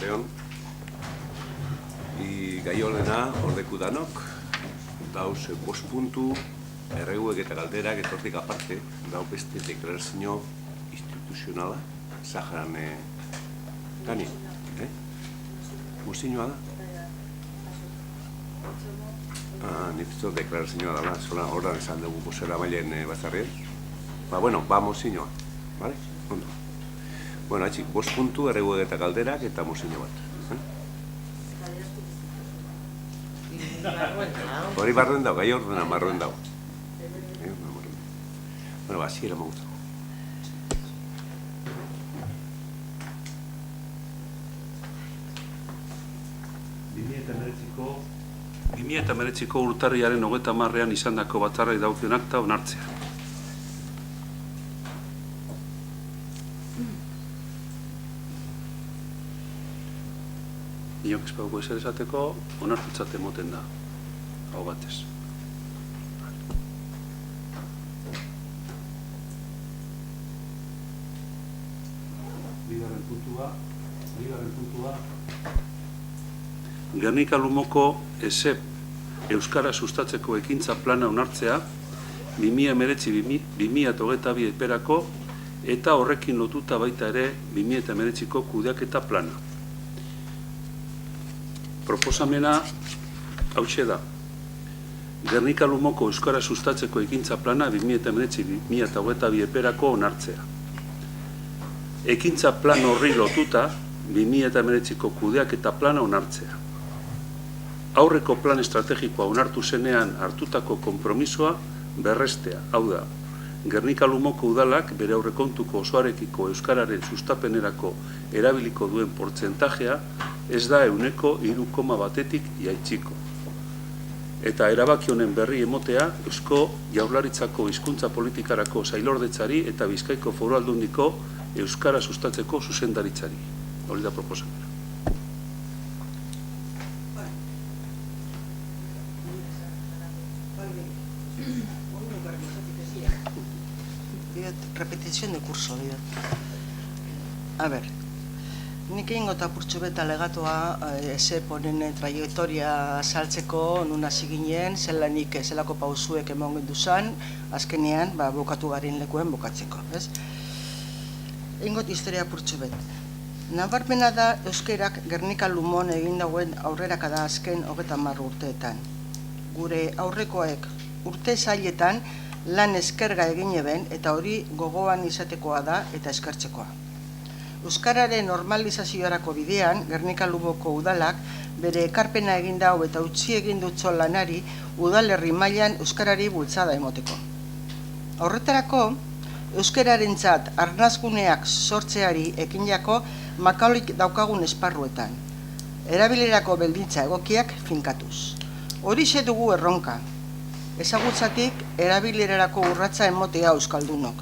arratsaldeon. Gai honena ordeku danok, dauz 5 puntu, erreguek eta galderak etortik aparte, dau beste deklarazio instituzionala, Saharan Dani, Musinhoa da? Nifto deklarazioa dela, zola horran esan dugu bozera mailen batzarrien. Ba, Musinhoa, bale? Ondo. Bueno, atxik, 5 puntu, erreguek eta galderak eta Musinho bat. Hori barruen dago, gai ordena marruen dago. Bueno, hasi era magutu. Eta meretziko urtarriaren 30ean izandako batzarrai daukien akta onartzea. Inok espauko ezer esateko, onartutzat emoten da, hau batez. Bigarren puntua. Gernika Lumoko ESEP Euskara sustatzeko ekintza plana onartzea 2019-2022 eperako eta horrekin lotuta baita ere 2019ko kudeaketa plana. Proposamena hautxe da. Gernika Lumoko Euskara sustatzeko ekintza plana 2019-2022 eperako onartzea. Ekintza plan horri lotuta 2019ko kudeaketa plana onartzea. Aurreko plan estrategikoa onartu zenean hartutako konpromisoa berrestea, hau da, Gernika Lumoko udalak bere aurrekontuko osoarekiko euskararen sustapenerako erabiliko duen portzentajea ez da 3,1-tik jaitsiko. Eta erabaki honen berri emotea Eusko Jaurlaritzako hizkuntza politikarako sailordetzari eta Bizkaiko Foru Aldundiko euskara sustatzeko zuzendaritzari. Hori da proposamena. Repetición de curso, diot. A ver, nik egin gota purtsu beta legatoa ESEP honen trajektoria saltzeko nun hasi ginen, zelanik zelako pausuek emon gendu zan, azkenean bukatu garen lekuen bukatzeko. Egin got historia purtsu bet. Nabarmena da euskerak Gernika Lumon egin dauen aurrerakada azken 30 urteetan. Gure aurrekoek urte zailetan lan eskerga egin eben eta hori gogoan izatekoa da eta eskertzekoa. Euskararen normalizaziorako bidean, Gernika Lumoko udalak bere ekarpena egin dau eta utzi egin dutzo lanari udalerri mailan euskarari bultzada emoteko. Horretarako, euskararentzat arnazguneak sortzeari ekinjako makaulik daukagun esparruetan, erabilerako beldintza egokiak finkatuz. Horixe dugu erronka. Ezagutzatik erabilerarako urratza emotea euskaldunok,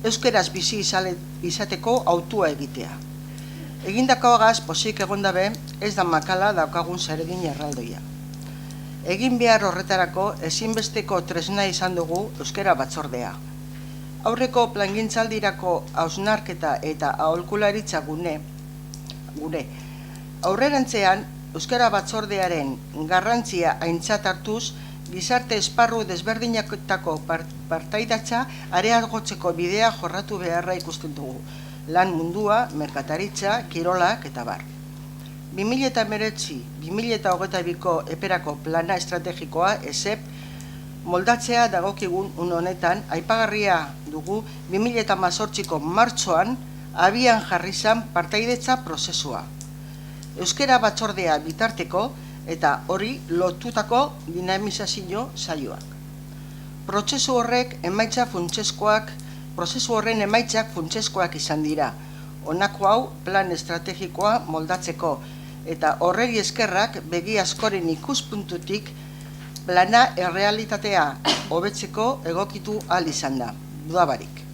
euskeraz bizi izateko autua egitea. Egindakoagaz posik egondabe ez da makala daukagun zeregin erraldoia. Egin behar horretarako ezinbesteko tresna izan dugu euskara batzordea. Aurreko plangintzaldirako hausnarketa eta aholkularitza gune. Aurrerantzean, euskara batzordearen garrantzia aintzat hartuz, gizarte esparru desberdinaketako partaidatza areagotzeko bidea jorratu beharra ikusten dugu. Lan mundua, merkataritza, kirolak eta bar. 2019-2022ko eperako plana estrategikoa ESEP moldatzea dagokigun honetan aipagarria dugu 2018ko martxoan abian jarri zan partaidetza prozesua. Euskara batzordea bitarteko eta hori lotutako dinamizazio saioak. Prozesu horren emaitzak funtsezkoak izan dira. Honako hau plan estrategikoa moldatzeko eta horreri eskerrak begi askoren ikuspuntutik plana errealitatea hobetzeko egokitu ahal izan da, dudabarik.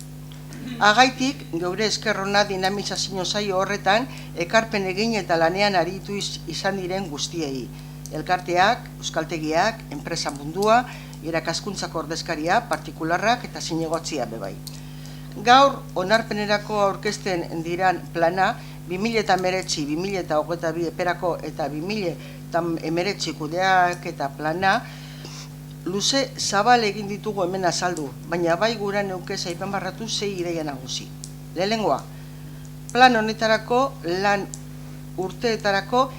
Agaitik, geure eskerrona dinamizazio saio horretan ekarpen egin eta lanean aritu izan diren guztiei. Elkarteak, euskaltegiak, enpresa mundua, irakaskuntzako ordezkaria, partikularrak eta zinegotzia bebai. Gaur, onarpenerako aurkezten diran plana, 2019-2022 eperako eta 2019 kudeaketa plana, luze zabal egin ditugu hemen azaldu, baina bai gura neuke aipamarratu 6 ideia nagusi. Lehenengoa, plan honetarako lan urteetarako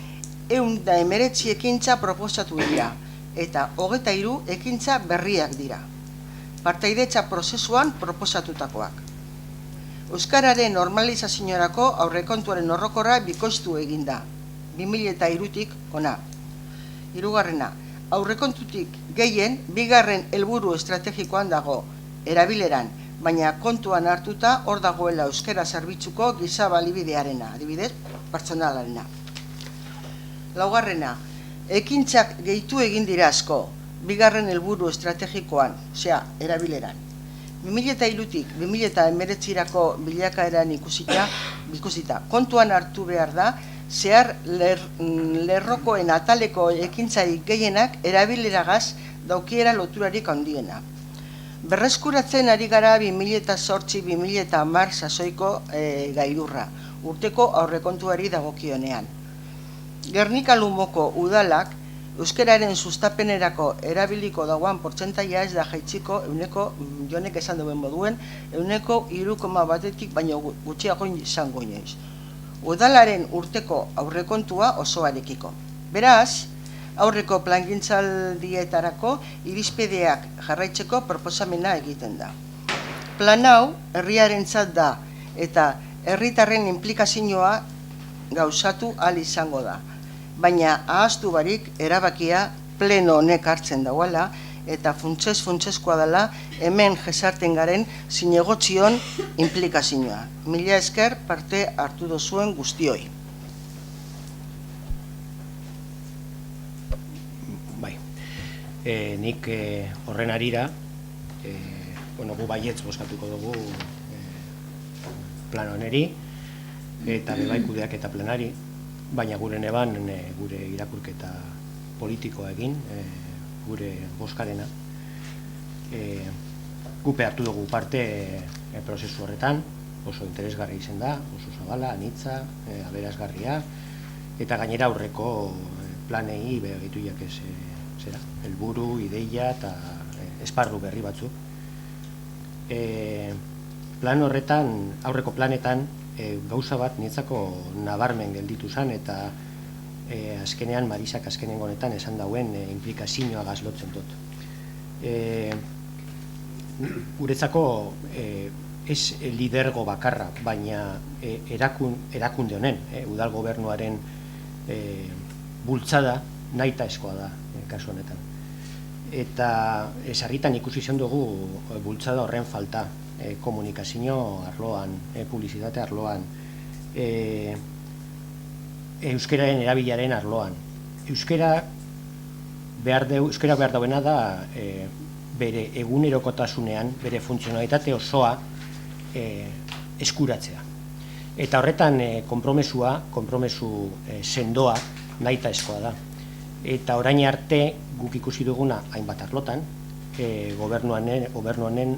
119 ekintza proposatu dira, eta 23 ekintza berriak dira. Partaidetza prozesuan proposatutakoak. Euskararen normalizaziorako aurrekontuaren orokorra bikoiztu eginda, 2003tik ona. Hirugarrena, aurrekontutik gehien, bigarren helburu estrategikoan dago, erabileran, baina kontuan hartuta hor dagoela euskara zerbitzuko giza balibidearena, adibidez, pertsonalarena. Laugarrena, ekintzak gehitu egin dira asko, bigarren helburu estrategikoan, osea, erabileran. 2003tik 2019rako bilakaeran ikusita, kontuan hartu behar da, zehar lerrokoen ataleko ekintzarik gehienak erabileragaz daukiera loturarik handiena. Berreskuratzen ari gara 2008-2010 sasoiko gailurra, urteko aurrekontuari dagokionean. Gernika Lumoko udalak euskararen sustapenerako erabiliko dagoan portzentaia ez da jaitsiko jonek esan duen moduen 3,1tik baino gutxiago izango inoiz. Udalaren urteko aurrekontua osoarekiko. Beraz, aurreko plangintzaldietarako irizpideak jarraitzeko proposamena egiten da. Plan hau herriarentzat da eta herritarren inplikazioa gauzatu ahal izango da. Baina ahaztu barik erabakia pleno honek hartzen dauala eta funtsezkoa dela hemen jesarten garen zinegotzion inplikazioa. Mila esker parte hartu dozuen guztioi. Bai, nik horren arira, gu baietz bozkatuko dugu plan honeri eta bebai kudeaketa planari, baina gure neban gure irakurketa politikoa egin, gure bozkarena. Gupe hartu dugu parte prozesu horretan, oso interesgarri izen da, oso zabala, anitza, aberazgarria, eta gainera aurreko planei begitu jakez helburu, ideia eta esparru berri batzuk. Plan horretan, aurreko planetan, gauza bat niretzako nabarmen gelditu zen eta azkenean Marisak azkenengo honetan esan dauen implikazioa gazlotzen dut. Guretzako ez lidergo bakarra, baina erakunde honen, udal gobernuaren bultzada nahita eskoa da kasu honetan. Eta sarritan ikusi izan dugu bultzada horren falta. Komunikazio arloan, publizitate arloan, euskararen erabilaren arloan. Euskara behar dauena da bere egunerokotasunean, bere funtzionalitate osoa eskuratzea. Eta horretan konpromesu sendoa nahita eskoa da. Eta orain arte guk ikusi duguna hainbat arlotan, gobernuanen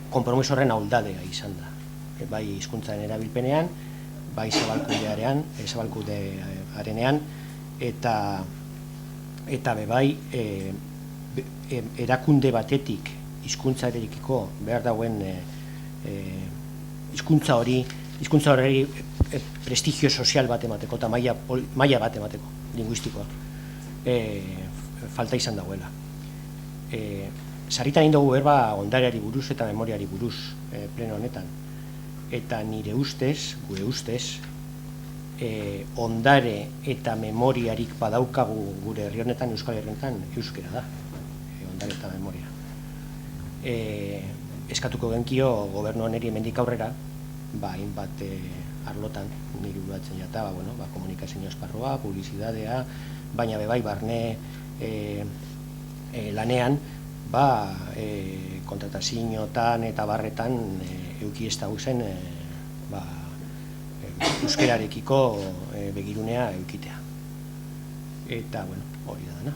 konpromiso horren ahuldadea izan da. Bai hizkuntzaren erabilpenean, bai zabalkudearenean, eta bai erakunde batetik hizkuntzarekiko behar dauen hizkuntza horri prestigio sozial bat emateko eta maila bat emateko, linguistikoa, falta izan dagoela. Sarritan indogu berba ondareari buruz eta memoriari buruz pleno honetan. Eta nire ustez, gure ustez, ondare eta memoriarik badaukagu gure herri honetan, Euskal Herrietan, euskera da, ondare eta memoria. Eskatuko genkio gobernu honeri hemendik aurrera, hainbat arlotan, nire buruatzen jata, komunikazio esparrua, publizidadea, baina bebai barne lanean, kontratazioetan eta barretan euki ez dagoen euskararekiko begirunea eukitea. Eta, hori da dena.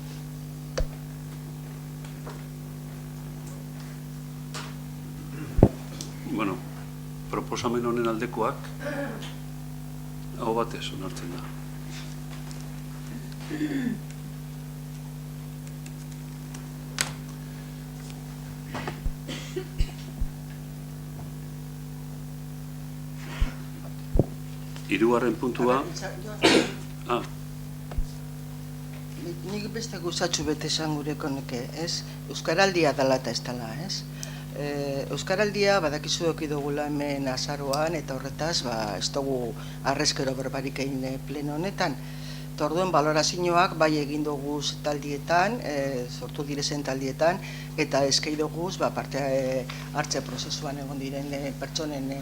Bueno, proposamen honen aldekoak aho batez onartzen da. Hirugarren puntua... Nik beste guzatxu bete esan gureko neke, ez? Euskaraldia dela eta ez dela, ez? Euskaraldia badakizu doki dugula hemen azaroan, eta horretaz, ez dugu arrezkero berbarik egin pleno honetan. Orduen balorazioak bai egin dugu taldietan, sortu direzen taldietan, eta eskei dugu parte hartze prozesuan egon diren pertsonen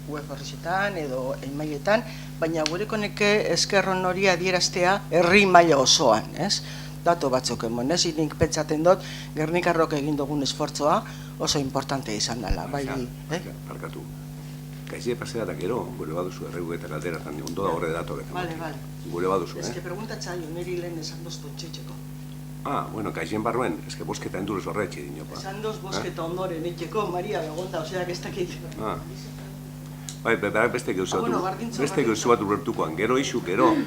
web horretan edo emaietan, baina gureko neke eskerron hori adieraztea herri maila osoan, ez? Dato batzuk emon, ez? Nik pentsaten dut, Gernikarrok egin dugun esfortzoa oso importante izan dela, bai... Barkatu, gaizie pasea da gero, gure baduzu erregu eta galderatan, ondo da horre dato gero. Vale. Gure baduzu, Ez que preguntatza jo, niri lehen esan doztu txetxeko. Bueno, gaizien barruen, ez que bosketa endurez horretxe dinopa. Esan doz bosketa ondoren itxeko, Maria, egonda, oseak ez dakit. Bai, berak beste gauzu bat urbertukoan, gero isu, gero.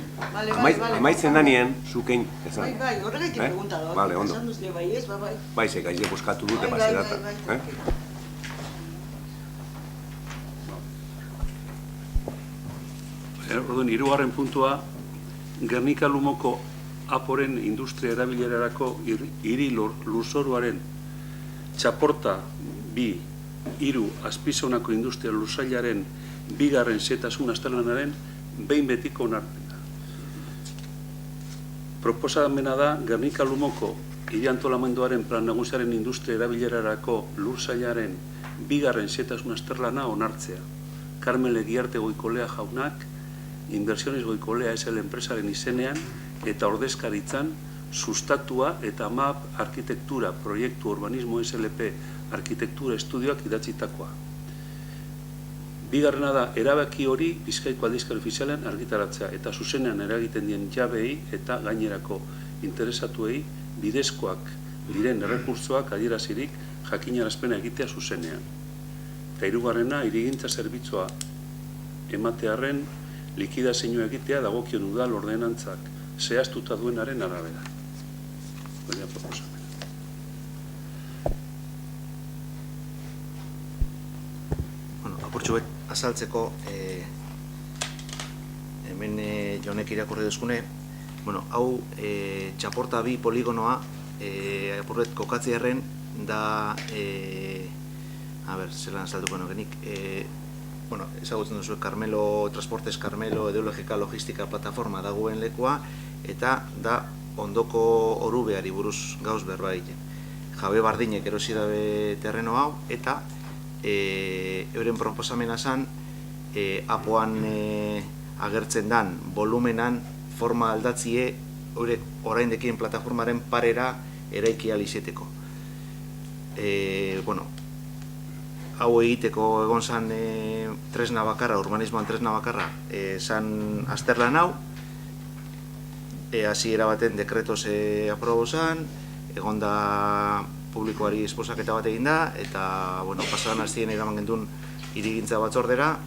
Amaitzen danien, zukein, esan. Bai, horregaitik pregunta da. Vale, ondo. Esan duzle bai ez, bai. Bai, ze gaizie boskatu dute paserata. Orduan, hirugarren puntua, Gernika Lumoko aporen industria erabilerarako hiri lurzoruaren txaporta 2-3 azpizonako industria lursailaren bigarren xehetasun azterlanaren behin betiko onarpena. Proposamena da Gernika Lumoko hiri antolamenduaren plan nagusiaren industria erabilerarako lursailaren bigarren xehetasun azterlana onartzea. Carmen Legiarte Goikolea jaunak Inversiones Goikolea SL enpresaren izenean eta ordezkaritzan sustatua eta MAP arkitektura proiektu urbanismo SLP arkitektura estudioak idatzitakoa. Bigarrena da, erabaki hori Bizkaiko aldizkari ofizialean argitaratzea eta zuzenean eragiten dien jabeei eta gainerako interesatuei bidezkoak diren errekurtsoak adierazirik jakinarazpena egitea zuzenean. Eta hirugarrena, hirigintza zerbitzua ematearren likidazioa egitea dagokion udal ordenantzak zehaztuta duenaren arabera. Baina proposamena. Apurtxo bet azaltzeko hemen jonek irakurri duzkune, hau txaporta 2 poligonoa apurret kokatzearen da zelan azalduko genik ezagutzen duzu Carmelo Transportes Carmelo Ideologika Logistika Plataforma dagoen lekua eta da ondoko orubeari buruz gauz berbait. Jabe Bardinek erosi dabe terreno hau eta euren proposamena zan apoan agertzen dan volumenan forma aldatzie oraindekien plataformaren parera eraiki ahal izeteko. Hau egiteko egon zan tresna bakarra, urbanismoan tresna bakarra zan azterlan hau hasiera baten dekretoz aprobo zan, egon da publikoari esposaketa bat egin da, eta pasadan hastien eraman gendun hirigintza batzordera,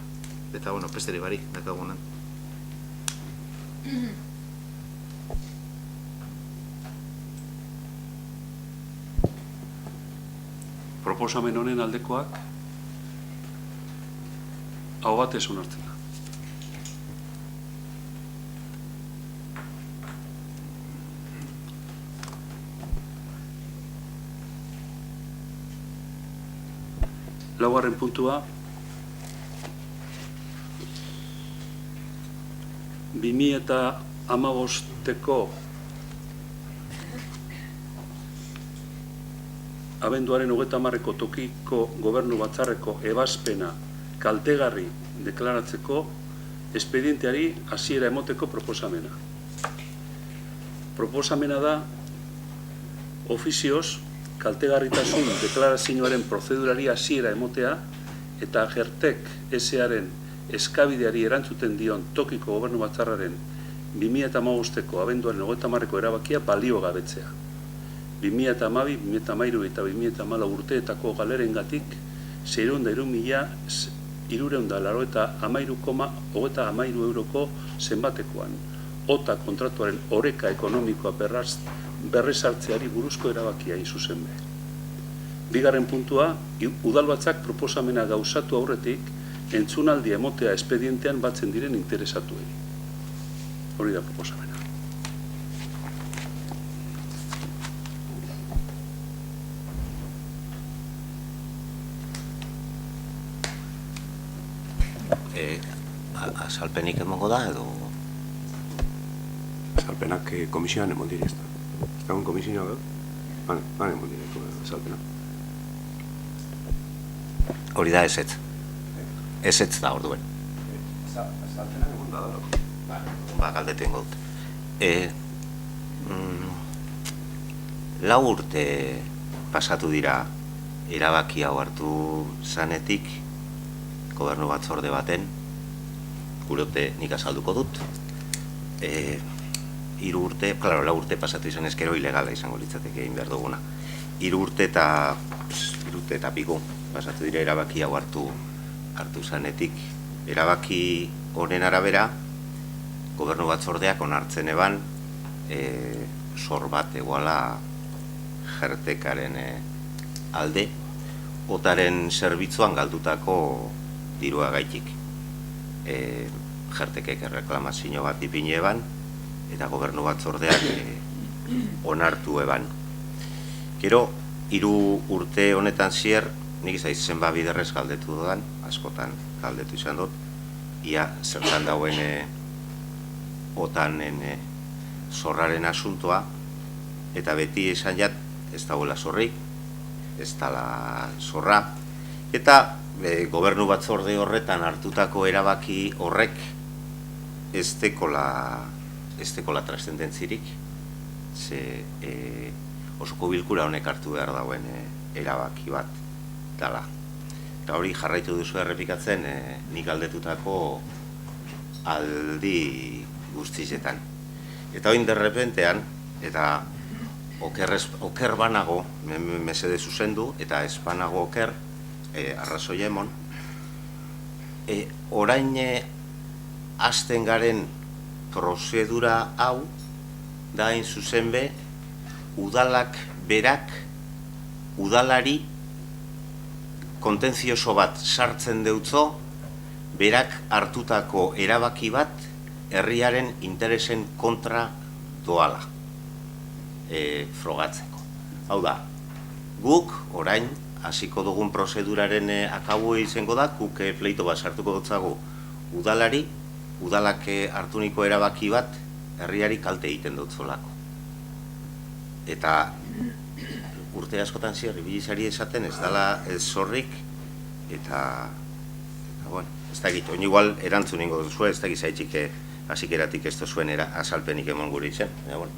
eta pesteri barik dakagunan. Proposamen honen aldekoak aho batez onartzen da. Laugarren puntua, 2015ko abenduaren 30ko tokiko gobernu batzarreko ebazpena kaltegarri deklaratzeko espedienteari hasiera emoteko proposamena. Proposamena da ofizioz kaltegarritasun deklarazioaren prozedurari hasiera emotea eta Gertek S.A.ren eskabideari erantzuten dion tokiko gobernu batzarraren 2015ko abenduaren 30ko erabakia balio gabetzea. 2012, 2013 eta 2014 urteetako galerengatik €603.383,33 euroko zenbatekoan. OTA kontratuaren oreka ekonomikoa berrezartzeari buruzko erabakia hain zuzen be. Bigarren puntua, udalbatzak proposamena gauzatu aurretik entzunaldia emotea espedientean batzen diren interesatuei. Hori da proposamena. Azalpenik emango da edo? Azalpenak komisioan emon dire, ez da. Ez da un komisioa da? Bane emon dire, azalpenak. Hori da ezetz. Ezetz da orduen. Azalpenak emon da da. Galdetu ingo dut. 4 urte pasatu dira erabaki hau hartu zanetik, gobernu batzorde baten, gure urte nik azalduko dut. 3 urte, claro, 4 urte pasatu izan ezkero ilegala izango litzateke egin behar duguna. 3 urte eta piku pasatu dira erabaki hau hartu zanetik. Erabaki honen arabera, gobernu batzordeak onartzen eban, zor bat eguala jertekaren alde, otaren zerbitzuan galdutako dirua gaitik. Jertekek erreklamazio bat ipine eban, eta gobernu batzordeak onartu eban. Gero, 3 urte honetan zier, nik izaiz zenba biderrez galdetu dudan, askotan galdetu izan dut, ia zertan dauen otanen zorraren asuntoa, eta beti esan jat, ez dagoela zorrik, ez dala zorra, eta gobernu batzorde horretan hartutako erabaki horrek ez dekola trascendentzirik, ze osoko bilkura honek hartu behar dauen erabaki bat dala. Eta hori jarraitu duzu errepikatzen nik galdetutako aldi guztizetan. Eta oin derrepentean, eta oker banago, mesede zuzendu, eta ez banago oker, arrazoi emon, orain hasten garen prozedura hau, da hain zuzen be, udalak berak, udalari kontentzioso bat sartzen deutzo, berak hartutako erabaki bat herriaren interesen kontra doala frogatzeko. Hau da, guk orain hasiko dugun prozeduraren akabu izango da, guk pleito bat sartuko dutzagu udalari, udalak hartuniko erabaki bat herriari kalte egiten dutzolako. Eta urte askotan zier, ibilizari esaten ez dala ez zorrik, eta bueno, ez da egit, oin igual erantzun ingo duzu, ez da egit zaitxik hasikeratik ez duzuen azalpenik emon gure izen, bueno.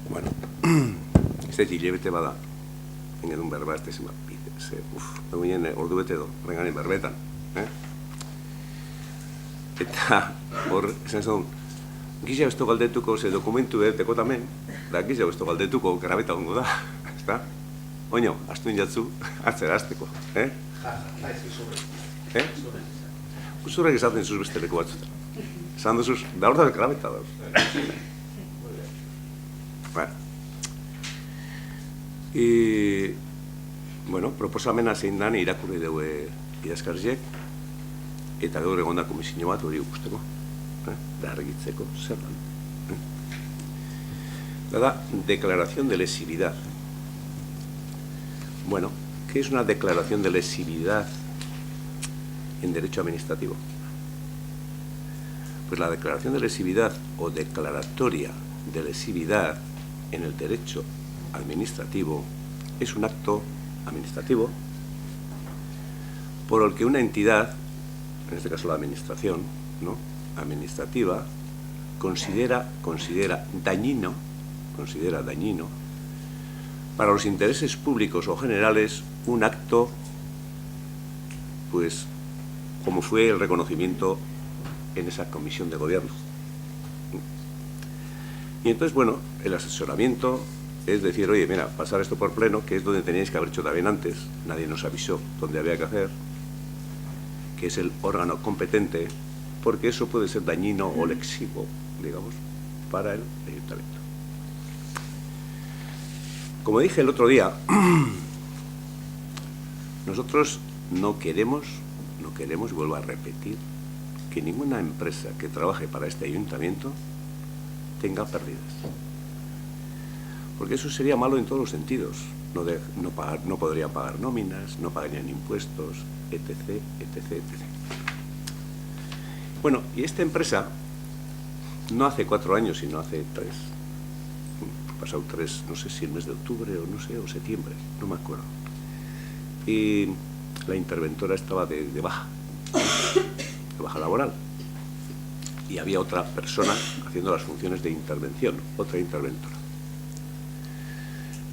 Bueno, ez da hilebete bada, engedun berba ez dezima, egunen ordu bete do, renganen berbetan, eta hor, esan zuen, gizia besto galdetuko ze dokumentu edeteko tamen, da gizia besto galdetuko grabeta hongo da, ez da? Oino, astu injatzu, atzera azteko, Uzurrek esaten zuz beste leku batzutan. Esan duzuz, da hor da grabeta dauz. Bueno, proposamena zein dan irakurri dugu idazkarziek, eta gaur egon da komisio bat hori ikusteko, da argitzeko, zer dan. Da, declaración de lesividad. Bueno, ¿qué es una declaración de lesividad en derecho administrativo? Pues la declaración de lesividad o declaratoria de lesividad en el derecho administrativo es un acto administrativo por el que una entidad, en este caso la administración, ¿no?, administrativa, considera dañino para los intereses públicos o generales un acto, pues, como fue el reconocimiento en esa comisión de gobierno. Y entonces, bueno, el asesoramiento es decir, oye, mira, pasar esto por pleno, que es donde teníais que haber hecho también antes, nadie nos avisó dónde había que hacer, que es el órgano competente, porque eso puede ser dañino o lesivo, digamos, para el ayuntamiento. Como dije el otro día, nosotros no queremos, y vuelvo a repetir, que ninguna empresa que trabaje para este ayuntamiento tenga pérdidas. Porque eso sería malo en todos los sentidos. No podrían pagar nóminas, no pagarían impuestos, etc., etc., etc. Bueno, y esta empresa no hace 4 años, sino hace 3. Pasado 3, no sé si el mes de octubre o no sé, o septiembre, no me acuerdo. Y la interventora estaba de baja laboral. Y había otra persona haciendo las funciones de intervención, otra interventora.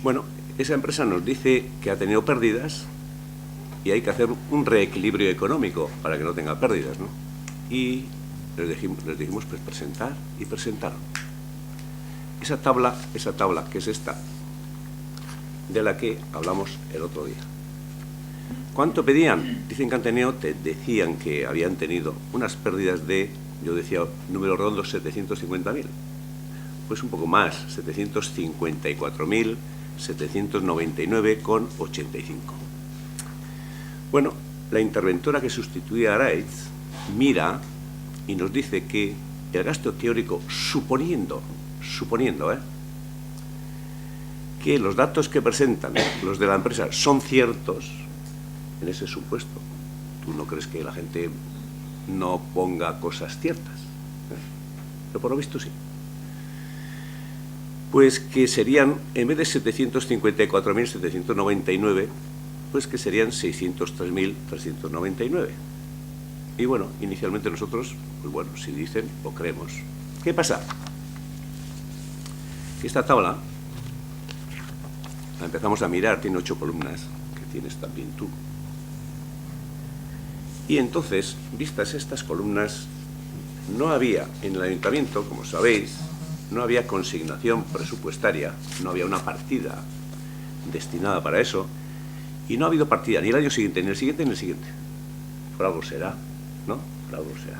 Bueno, esa empresa nos dice que ha tenido pérdidas y hay que hacer un reequilibrio económico para que no tenga pérdidas, ¿no? Y les dijimos pues presentar y presentaron. Esa tabla que es esta, de la que hablamos el otro día. ¿Cuánto pedían? Dicen que han tenido, decían que habían tenido unas pérdidas de, yo decía, número redondo, 750.000. Pues un poco más, 754.799,85. Bueno, la interventora que sustituía a Araiz mira y nos dice que el gasto teórico, suponiendo, que los datos que presentan los de la empresa son ciertos, en ese supuesto, ¿tú no crees que la gente no ponga cosas ciertas? Pero por lo visto sí. Pues que serían, en vez de 754.799, pues que serían 603.399. Y bueno, inicialmente nosotros, pues bueno, si dicen, lo creemos. ¿Qué pasa? Que esta tabla la empezamos a mirar, tiene 8 columnas, que tienes también tú. Y entonces, vistas estas columnas, no había en el ayuntamiento, como sabéis, no había consignación presupuestaria, no había una partida destinada para eso, y no ha habido partida ni el año siguiente, ni el siguiente, ni el siguiente. Por algo será, ¿no? Por algo será.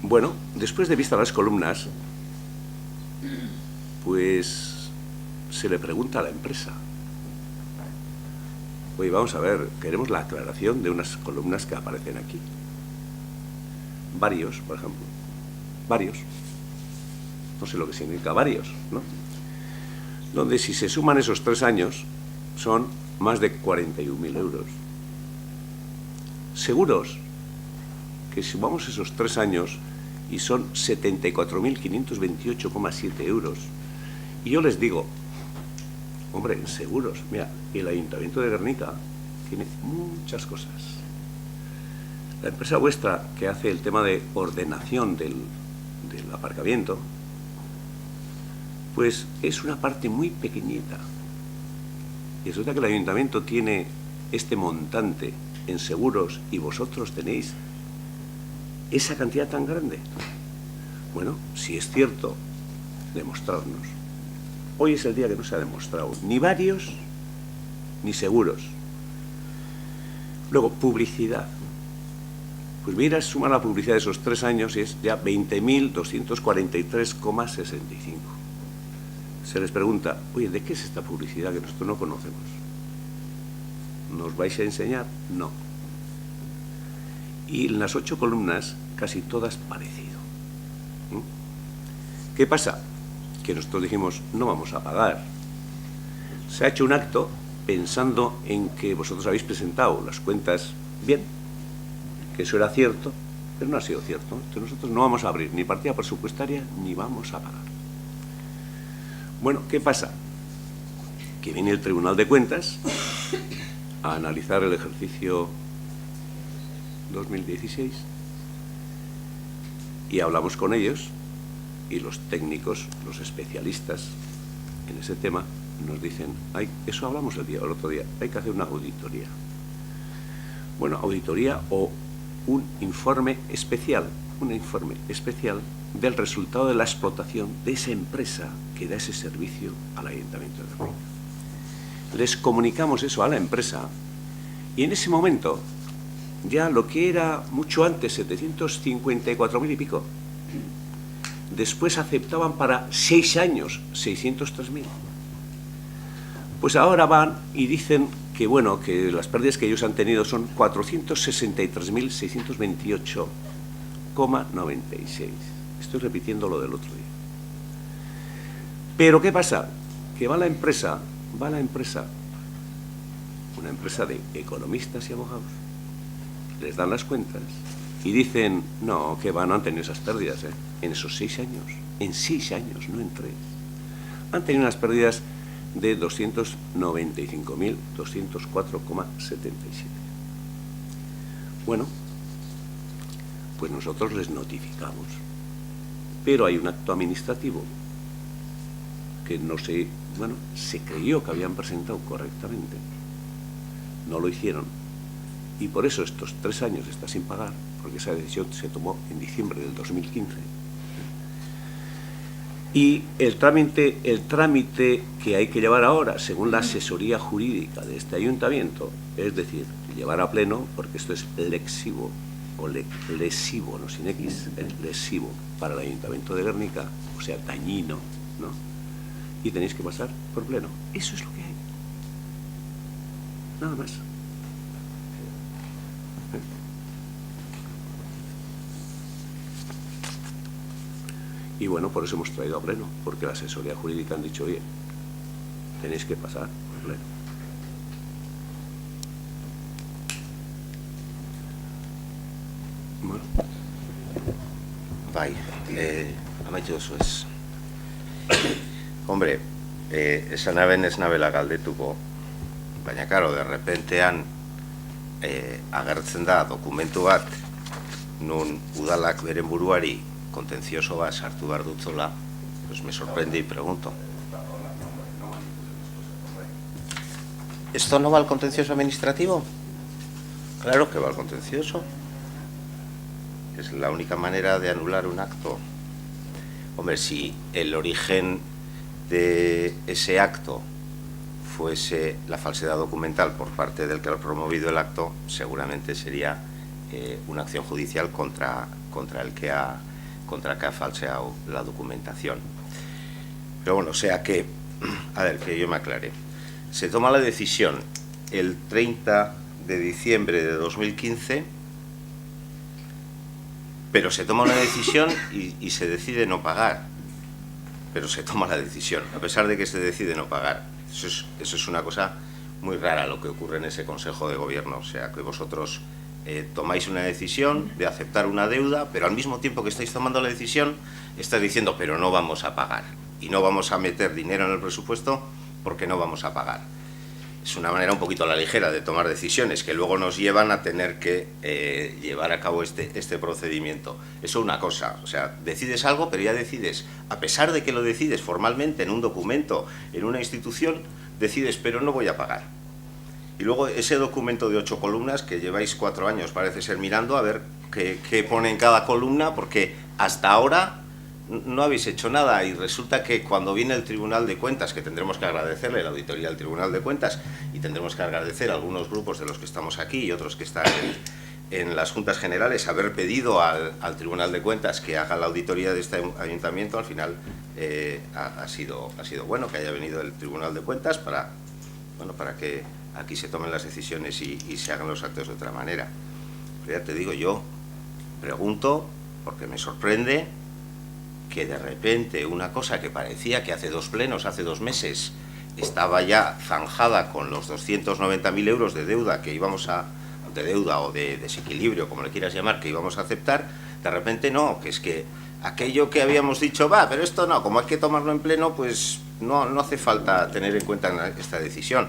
Bueno, después de vistas las columnas, pues se le pregunta a la empresa: oye, vamos a ver, queremos la aclaración de unas columnas que aparecen aquí. Varios, por ejemplo. Varios. No sé lo que significa varios, ¿no? Donde si se suman esos 3 años, son más de 41.000 euros. Seguros que sumamos esos 3 años y son 74.528,7 euros. Y yo les digo, hombre, en seguros, mira, el Ayuntamiento de Gernika tiene muchas cosas. La empresa vuestra que hace el tema de ordenación del aparcamiento, pues es una parte muy pequeñita. Y resulta que el Ayuntamiento tiene este montante en seguros y vosotros tenéis esa cantidad tan grande. Bueno, si es cierto, demostrarnos. Hoy es el día que no se ha demostrado ni varios ni seguros. Luego, publicidad. Pues mira, suma la publicidad de esos 3 años y es ya 20.243,65. Se les pregunta, oye, ¿de qué es esta publicidad que nosotros no conocemos? ¿Nos vais a enseñar? No. Y en las 8 columnas, casi todas parecido. ¿Qué pasa? Que nosotros dijimos, no vamos a pagar. Se ha hecho un acto pensando en que vosotros habéis presentado las cuentas bien, que eso era cierto, pero no ha sido cierto. Entonces nosotros no vamos a abrir ni partida presupuestaria ni vamos a pagar. Bueno, ¿qué pasa? Que viene el Tribunal de Cuentas a analizar el ejercicio 2016 y hablamos con ellos y los técnicos, los especialistas en ese tema nos dicen, eso hablamos el otro día, hay que hacer una auditoría. Bueno, auditoría o un informe especial del resultado de la explotación de esa empresa que da ese servicio al Ayuntamiento de Guernica. Les comunicamos eso a la empresa y en ese momento ya lo que era mucho antes 754.000 y pico, después aceptaban para 6 años 603.000. Pues ahora van y dicen que bueno, que las pérdidas que ellos han tenido son 463.628,96. Estoy repitiendo lo del otro día. Pero ¿qué pasa? Que va la empresa, una empresa de economistas y abogados, les dan las cuentas y dicen, no, que no han tenido esas pérdidas, en esos 6 años, en 6 años, no en 3. Han tenido unas pérdidas de 295.204,77. Bueno, pues nosotros les notificamos, pero hay un acto administrativo que no sé, bueno, se creyó que habían presentado correctamente, no lo hicieron, y por eso estos 3 años está sin pagar, porque esa decisión se tomó en diciembre del 2015. Y el trámite que hay que llevar ahora, según la asesoría jurídica de este ayuntamiento, es decir, llevar a pleno, porque esto es lesivo, no sin X, lesivo para el Ayuntamiento de Guernica, o sea, dañino, ¿no? Y tenéis que pasar por pleno. Eso es lo que hay. Nada más. Y bueno, por eso hemos traído a pleno, porque la asesoría jurídica han dicho, oye, tenéis que pasar por pleno. Bueno. Bai, amaitu duzu ez. Hombre, esan aben ez nabela galdetuko, baina, karo, de repentean agertzen da dokumentu bat, nun udalak beren buruari kontentzioso bat sartu behar dutzola, pues me sorprende y pregunto. ¿Esto no va al contencioso administrativo? Claro que va al contencioso. Es la única manera de anular un acto. Hombre, si el origen de ese acto fuese la falsedad documental por parte del que ha promovido el acto, seguramente sería una acción judicial contra el que ha falseado la documentación. Pero bueno, o sea que, a ver, que yo me aclare. Se toma la decisión el 30 de diciembre de 2015, pero se toma una decisión y se decide no pagar. Pero se toma la decisión, a pesar de que se decide no pagar. Eso es una cosa muy rara lo que ocurre en ese Consejo de Gobierno. O sea, que vosotros tomáis una decisión de aceptar una deuda, pero al mismo tiempo que estáis tomando la decisión, estáis diciendo, pero no vamos a pagar. Y no vamos a meter dinero en el presupuesto porque no vamos a pagar. Es una manera un poquito a la ligera de tomar decisiones que luego nos llevan a tener que llevar a cabo este procedimiento. Eso es una cosa, o sea, decides algo, pero ya decides, a pesar de que lo decides formalmente en un documento, en una institución, decides, pero no voy a pagar. Y luego ese documento de 8 columnas que lleváis 4 años, parece ser, mirando a ver qué pone en cada columna, porque hasta ahora no habéis hecho nada y resulta que cuando viene el Tribunal de Cuentas, que tendremos que agradecerle la auditoría del Tribunal de Cuentas y tendremos que agradecer a algunos grupos de los que estamos aquí y otros que están en las Juntas Generales haber pedido al Tribunal de Cuentas que haga la auditoría de este ayuntamiento, al final ha sido bueno que haya venido el Tribunal de Cuentas para que aquí se tomen las decisiones y se hagan los actos de otra manera. Pero ya te digo, yo pregunto porque me sorprende que de repente una cosa que parecía que hace 2 plenos, hace 2 meses, estaba ya zanjada con los 290.000 euros de deuda que íbamos a, de deuda o de desequilibrio, como le quieras llamar, que íbamos a aceptar, de repente no, que es que aquello que habíamos dicho, pero esto no, como hay que tomarlo en pleno, pues no hace falta tener en cuenta esta decisión.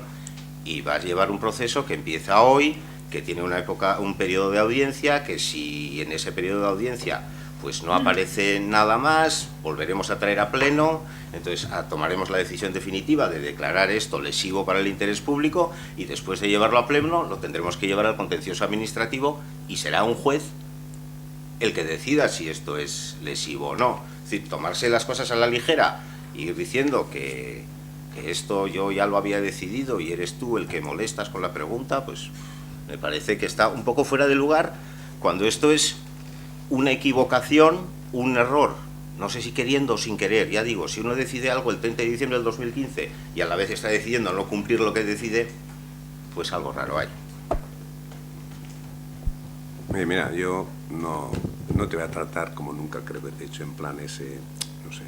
Y vas a llevar un proceso que empieza hoy, que tiene un periodo de audiencia, que si en ese periodo de audiencia pues no aparece nada más, volveremos a traer a pleno, entonces tomaremos la decisión definitiva de declarar esto lesivo para el interés público y después de llevarlo a pleno lo tendremos que llevar al contencioso administrativo y será un juez el que decida si esto es lesivo o no. Es decir, tomarse las cosas a la ligera y ir diciendo que esto yo ya lo había decidido y eres tú el que molestas con la pregunta, pues me parece que está un poco fuera de lugar cuando esto es una equivocación, un error, no sé si queriendo o sin querer. Ya digo, si uno decide algo el 30 de diciembre del 2015 y a la vez está decidiendo no cumplir lo que decide, pues algo raro hay. Mira, yo no te voy a tratar como nunca creo que te he hecho, en plan ese, no sé,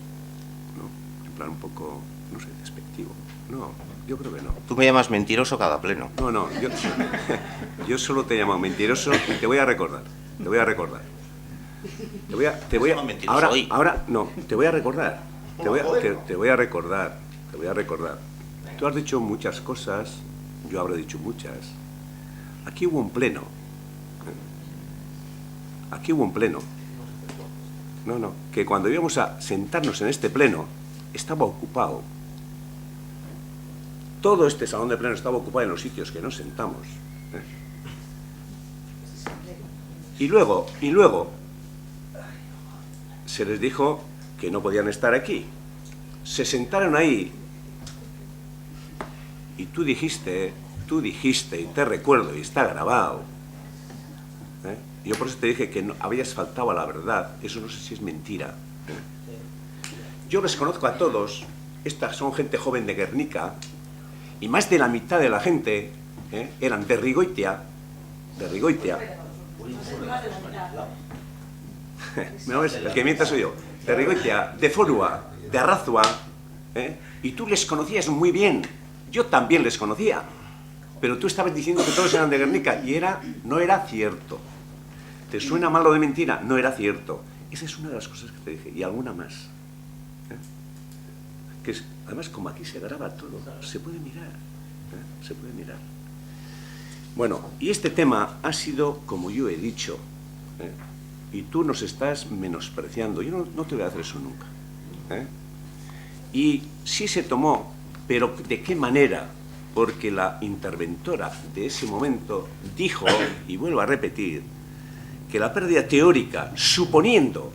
¿no? En plan un poco, no sé, despectivo. No, yo creo que no. Tú me llamas mentiroso cada pleno. No, yo solo te llamo mentiroso y te voy a recordar. Te voy a recordar. Te voy a Mentiroso hoy. ahora, no, te voy a recordar. Te voy a recordar. Te voy a recordar. Tú has dicho muchas cosas, yo habré dicho muchas. Aquí hubo un pleno. Aquí hubo un pleno. No, que cuando íbamos a sentarnos en este pleno, estaba ocupado. Todo este salón de pleno estaba ocupado en los sitios que nos sentamos. Y luego, se les dijo que no podían estar aquí. Se sentaron ahí. Y tú dijiste, y te recuerdo, y está grabado. Yo por eso te dije que no, habías faltado a la verdad. Eso no sé si es mentira. Yo les conozco a todos. Estas son gente joven de Guernica. Y más de la mitad de la gente eran de Rigoitia. ¿No ves? El que mienta soy yo. De Rigoitia, de Forua, de Arrazua. Y tú les conocías muy bien. Yo también les conocía. Pero tú estabas diciendo que todos eran de Guernica y no era cierto. ¿Te suena mal lo de mentira? No era cierto. Esa es una de las cosas que te dije. Y alguna más. Que es, además, como aquí se graba todo, se puede mirar. Se puede mirar. Bueno, y este tema ha sido, como yo he dicho, y tú nos estás menospreciando. Yo no te voy a hacer eso nunca. Y sí se tomó, pero ¿de qué manera? Porque la interventora de ese momento dijo, y vuelvo a repetir, que la pérdida teórica, suponiendo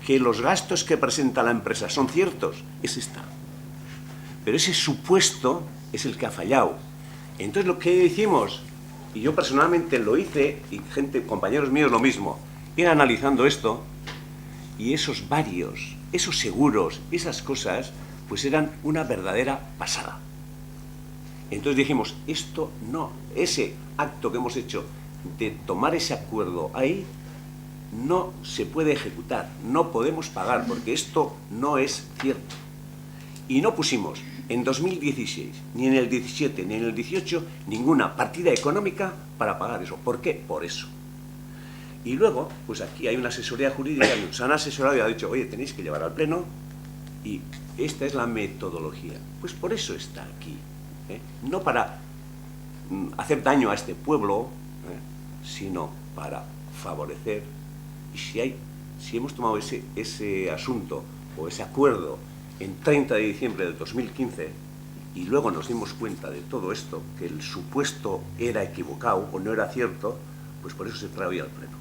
que los gastos que presenta la empresa son ciertos, es esta. Pero ese supuesto es el que ha fallado. Entonces lo que hicimos, y yo personalmente lo hice, y compañeros míos lo mismo, era analizando esto, y esos varios, esos seguros, esas cosas, pues eran una verdadera pasada. Entonces dijimos, esto no, ese acto que hemos hecho de tomar ese acuerdo ahí, no se puede ejecutar, no podemos pagar, porque esto no es cierto. Y no pusimos en 2016, ni en el 17, ni en el 18, ninguna partida económica para pagar eso. ¿Por qué? Por eso. Y luego, pues aquí hay una asesoría jurídica que nos han asesorado y ha dicho, oye, tenéis que llevar al pleno y esta es la metodología. Pues por eso está aquí. No para hacer daño a este pueblo, sino para favorecer. Y si hemos tomado ese asunto o ese acuerdo en 30 de diciembre del 2015 y luego nos dimos cuenta de todo esto, que el supuesto era equivocado o no era cierto, pues por eso se trae hoy al pleno.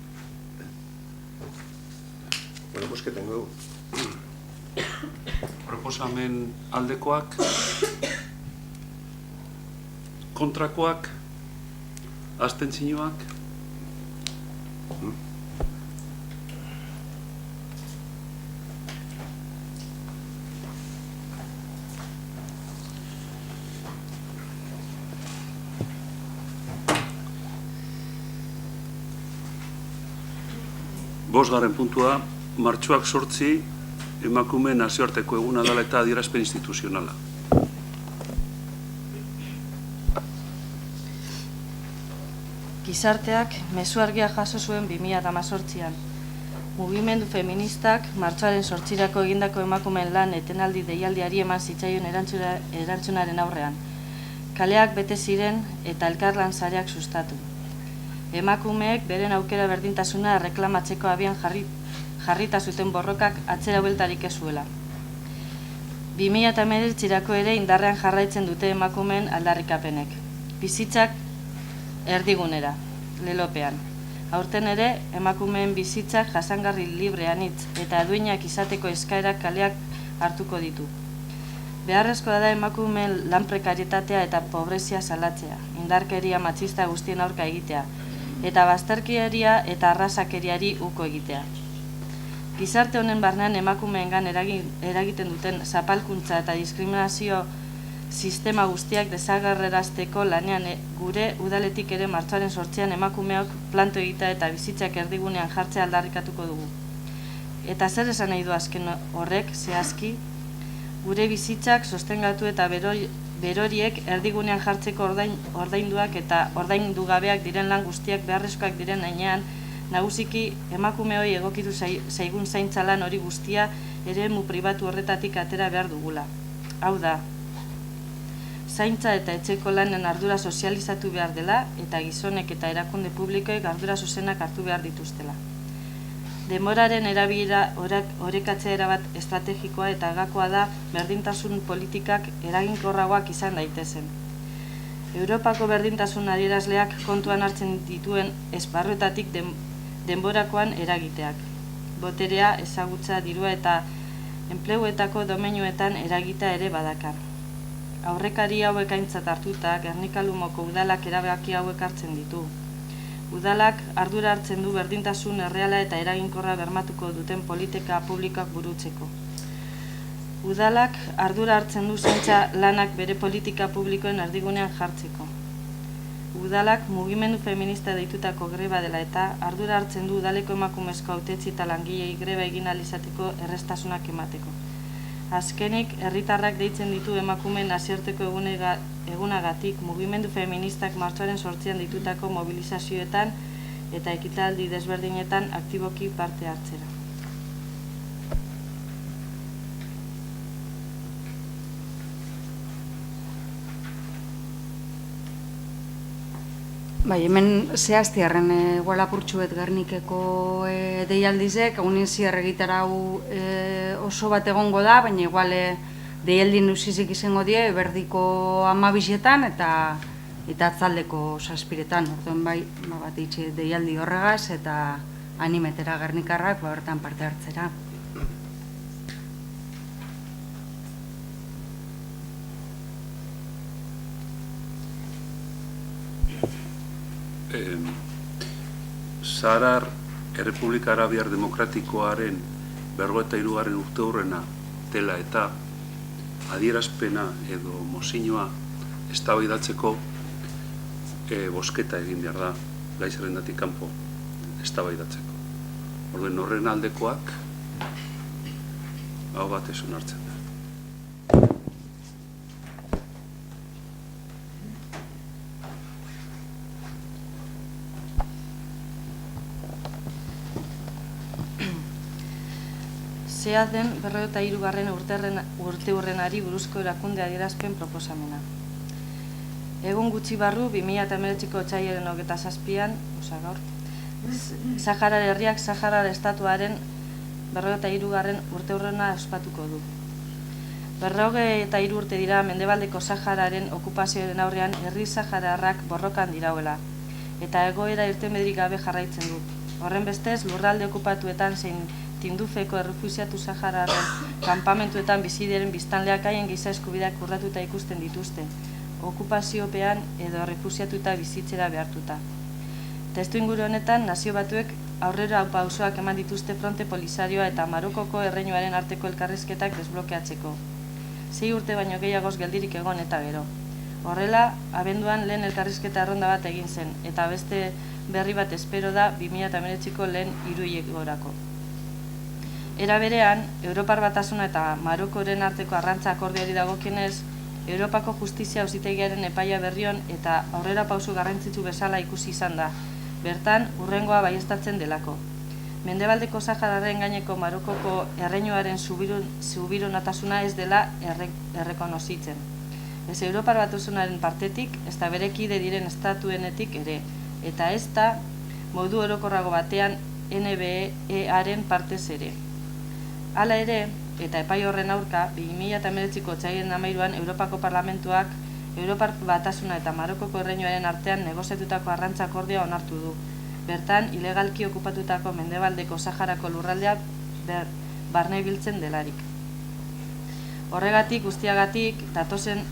Bueno, pues que tengo... Proposamen aldekoak, kontrakoak, abstentzioak. Bosgarren puntua, martxoak 8 emakume nazioarteko eguna dela eta adierazpen instituzionala. Gizarteak mezu argia jaso zuen 2018an. Mugimendu feministak martxoaren 8irako egindako emakumeen lan etenaldi deialdiari eman zitzaion erantzunaren aurrean. Kaleak bete ziren eta elkarlan sareak sustatu. Emakumeek beren aukera berdintasuna reklamatzeko abian jarrita zuten borrokak atzera bueltarik ez zuela. 2019irako ere indarrean jarraitzen dute emakumeen aldarrikapenek. Bizitzak erdigunera, lelopean. Aurten ere, emakumeen bizitzak jasangarri libre anitz eta duinak izateko eskaerak kaleak hartuko ditu. Beharrezkoa da emakumeen lan prekarietatea eta pobrezia salatzea, indarkeria matxista guztien aurka egitea, eta bazterkeria eta arrasakeriari uko egitea. Gizarte honen barnean emakumeengan eragiten duten zapalkuntza eta diskriminazio sistema guztiak desagerrarazteko lanean gure udaletik ere martxoaren 8an emakumeok planto egitea eta bizitzak erdigunean jartzea aldarrikatuko dugu. Eta zer esan nahi du azken horrek, zehazki, gure bizitzak sostengatu eta beroriek erdigunean jartzeko ordainduak eta ordaindugabeak diren lan guztiak beharrezkoak diren heinean, nagusiki emakumeoi egokitu zaigun zaintza lan hori guztia eremu pribatu horretatik atera behar dugula. Hau da, zaintza eta etxeko lanen ardura sozializatu behar dela eta gizonek eta erakunde publikoek ardura zuzenak hartu behar dituztela. Denboraren erabilera orekatzea erabat estrategikoa eta gakoa da berdintasun politikak eraginkorragoak izan daitezen. Europako berdintasun adierazleak kontuan hartzen dituen esparruetatik denborakoan eragiteak. Boterea, ezagutza, dirua eta enpleguetako domeinuetan eragitea ere badakar. Aurrekari hauek aintzat hartuta, Gernika-Lumoko udalak erabaki hauek hartzen ditu. Udalak ardura hartzen du berdintasun erreala eta eraginkorra bermatuko duten politika publikoak burutzeko. Udalak ardura hartzen du zaintza lanak bere politika publikoen erdigunean jartzeko. Udalak mugimendu feminista deitutako greba dela eta ardura hartzen du udaleko emakumezko hautetsi eta langilei greba egin ahal izateko errestasunak emateko. Azkenik, herritarrak deitzen ditu emakumeen nazioarteko egunagatik mugimendu feministak martxoaren 8an ditutako mobilizazioetan eta ekitaldi desberdinetan aktiboki parte hartzera. Bai, hemen zehaztiarren igual apurtxuet Gernikeko deialdizek, egunin zier egitarau oso bat egongo da, baina igual deialdi nusizik izango die, berdiko 12etan eta atzaldeko 7etan. Orduan bai, bat itxe deialdi horregaz eta animetera Gernikarrak bertan parte hartzera. Saharar Errepublika Arabiar Demokratikoaren 53. urteurrena dela eta adierazpena edo mozioa eztabaidatzeko bozketa egin behar da, gai zerrendatik kanpo eztabaidatzeko. Orduan horren aldekoak hau batez onartzen da. Zehaz den 53. urteurrenari buruzko erakunde adierazpen proposamena. Egun gutxi barru 2019ko otsailaren 27an, gaur, Saharar herriak Saharar estatuaren 53. urteurrena ospatuko du. 53 urte dira Mendebaldeko Sahararen okupazioaren aurrean herri sahararrak borrokan dirauela, eta egoera irtenbiderik gabe jarraitzen du. Horren bestez, lurralde okupatuetan zein Tindufeko errefuxiatu Sahararen kanpamentuetan bizi diren biztanleak haien giza eskubideak urratuta ikusten dituzte, okupaziopean edo errefuxiatuta bizitzera behartuta. Testuinguru honetan, Nazio Batuek aurrera pausoak eman dituzte Fronte Polisarioa eta Marokoko erreinuaren arteko elkarrizketak desblokeatzeko. 6 urte baino gehiagoz geldirik egon eta gero. Horrela, abenduan lehen elkarrizketa erronda bat egin zen, eta beste berri bat espero da 2019ko lehen hiruilegorako. Era berean, Europar Batasuna eta Marokoren arteko arrantza akordioari dagokienez, Europako Justizia Auzitegiaren epaia berrion eta aurrera pausu garrantzitsu bezala ikusi izan da, bertan hurrengoa baieztatzen delako. Mendebaldeko Sahararen gaineko Marokoko erreinuaren subironatasuna ez dela errekonozitzen. Ez Europar Batasunaren partetik, ez da bere kide diren estatuenetik ere, eta ez da modu orokorrago batean NBE-aren partez ere. Hala ere, eta epai horren aurka, 2019ko otsailaren 13an Europako Parlamentuak Europar Batasuna eta Marokoko erreinuaren artean negoziatutako arrantza akordioa onartu du, bertan ilegalki okupatutako Mendebaldeko Saharako lurraldea barne biltzen delarik. Horregatik guztiagatik datozen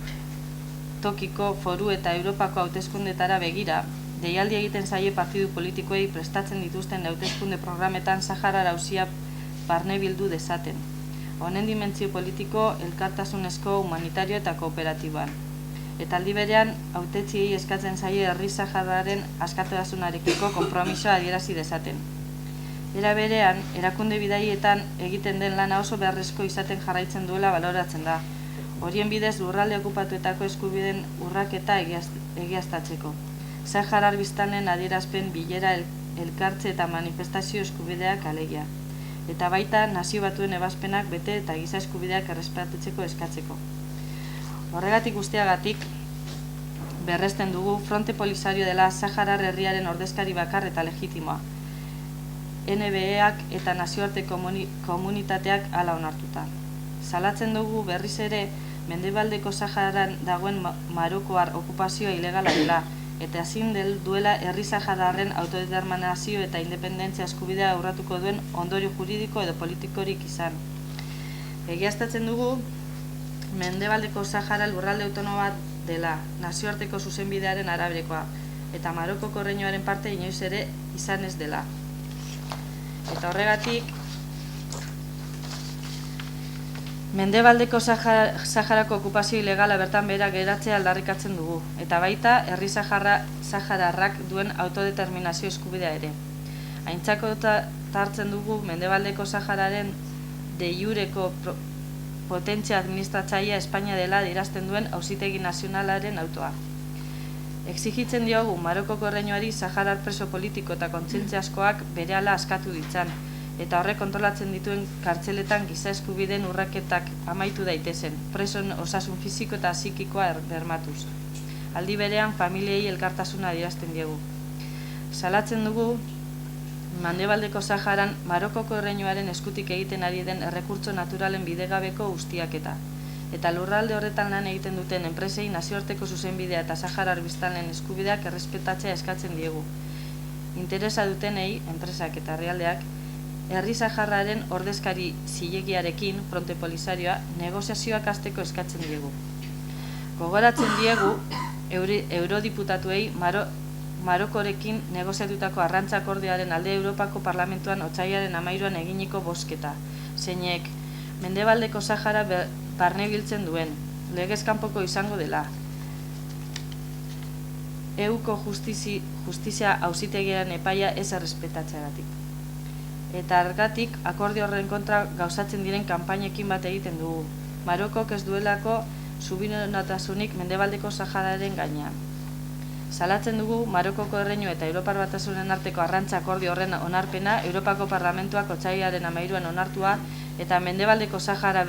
tokiko, foru eta Europako hauteskundetara begira, deialdi egiten zaie partidu politikoei prestatzen dituzten hauteskunde programetan Saharar auzia barne bildu dezaten. Honen dimentsio politiko, elkartasunezko, humanitario eta kooperatiboan. Eta aldi berean, hautetsiei eskatzen zaie herri Sahararen askatasunarekiko konpromisoa adierazi dezaten. Era berean, erakunde bidaietan egiten den lana oso beharrezko izaten jarraitzen duela baloratzen da. Horien bidez lurralde okupatuetako eskubideen urraketa egiaztatzeko. Saharar biztanleen adierazpen, bilera, elkartze eta manifestazio eskubideak alegia. Eta baita nazio batuen ebazpenak bete eta giza eskubideak errespetatzeko eskatzeko. Horregatik guztiagatik berresten dugu Fronte Polisario dela Saharar herriaren ordezkari bakar eta legitimoa. NBEak eta nazioarte komunitateak hala onartuta. Salatzen dugu berriz ere Mendebaldeko Saharan dagoen marokoar okupazioa ilegala dela, eta ezin duela herri Sahararren autodeterminazio eta independentzia eskubidea urratuko duen ondorio juridiko edo politikorik izan. Egiaztatzen dugu Mendebaldeko Sahara lurralde autonomo dela, nazioarteko zuzenbidearen araberekoa, eta Marokoko erreinuaren parte inoiz ere izan ez dela. Eta horregatik, Mendebaldeko Saharako okupazio ilegala bertan behera geratzea aldarrikatzen dugu, eta baita herri Sahararrak duen autodeterminazio eskubidea ere. Aintzako hartzen dugu Mendebaldeko Sahararen de jureko potentzia administratzailea Espainia dela adierazten duen Auzitegi Nazionalaren autoa. Exigitzen diogu Marokoko erreinuari Saharar preso politiko eta kontzientziaskoak berehala askatu ditzan, eta horrek kontrolatzen dituen kartzeletan giza eskubideen urraketak amaitu daitezen, presoen osasun fisiko eta psikikoa bermatuz. Aldi berean familiei elkartasuna adierazten diegu. Salatzen dugu Mendebaldeko Saharan Marokoko erreinuaren eskutik egiten ari den errekurtso naturalen bidegabeko ustiaketa, eta lurralde horretan lan egiten duten enpresei nazioarteko zuzenbidea eta Saharar biztanleen eskubideak errespetatzea eskatzen diegu. Interesa dutenei, enpresak eta herrialdeak, herri Sahararen ordezkari zilegiarekin, Fronte Polisarioa, negoziazioak hasteko eskatzen diegu. Gogoratzen diegu, eurodiputatuei Marokorekin negoziatutako arrantza akordioaren alde Europako Parlamentuan otsailaren 13an eginiko bozketa, zeinek Mendebaldeko Sahara barne biltzen duen, legez kanpoko izango dela. EUko justizia auzitegiaren epaia ez errespetatzeagatik. Eta argatik akordio horren kontra gauzatzen diren kanpainekin bat egiten dugu. Marokok ez duelako subiranotasunic Mendebaldeko Sahararen gainean. Salatzen dugu Marokoko erreinu eta Europar Batasunen arteko arrantza akordio horren onarpena Europako Parlamentuak otsailaren 13an onartua eta Mendebaldeko Sahara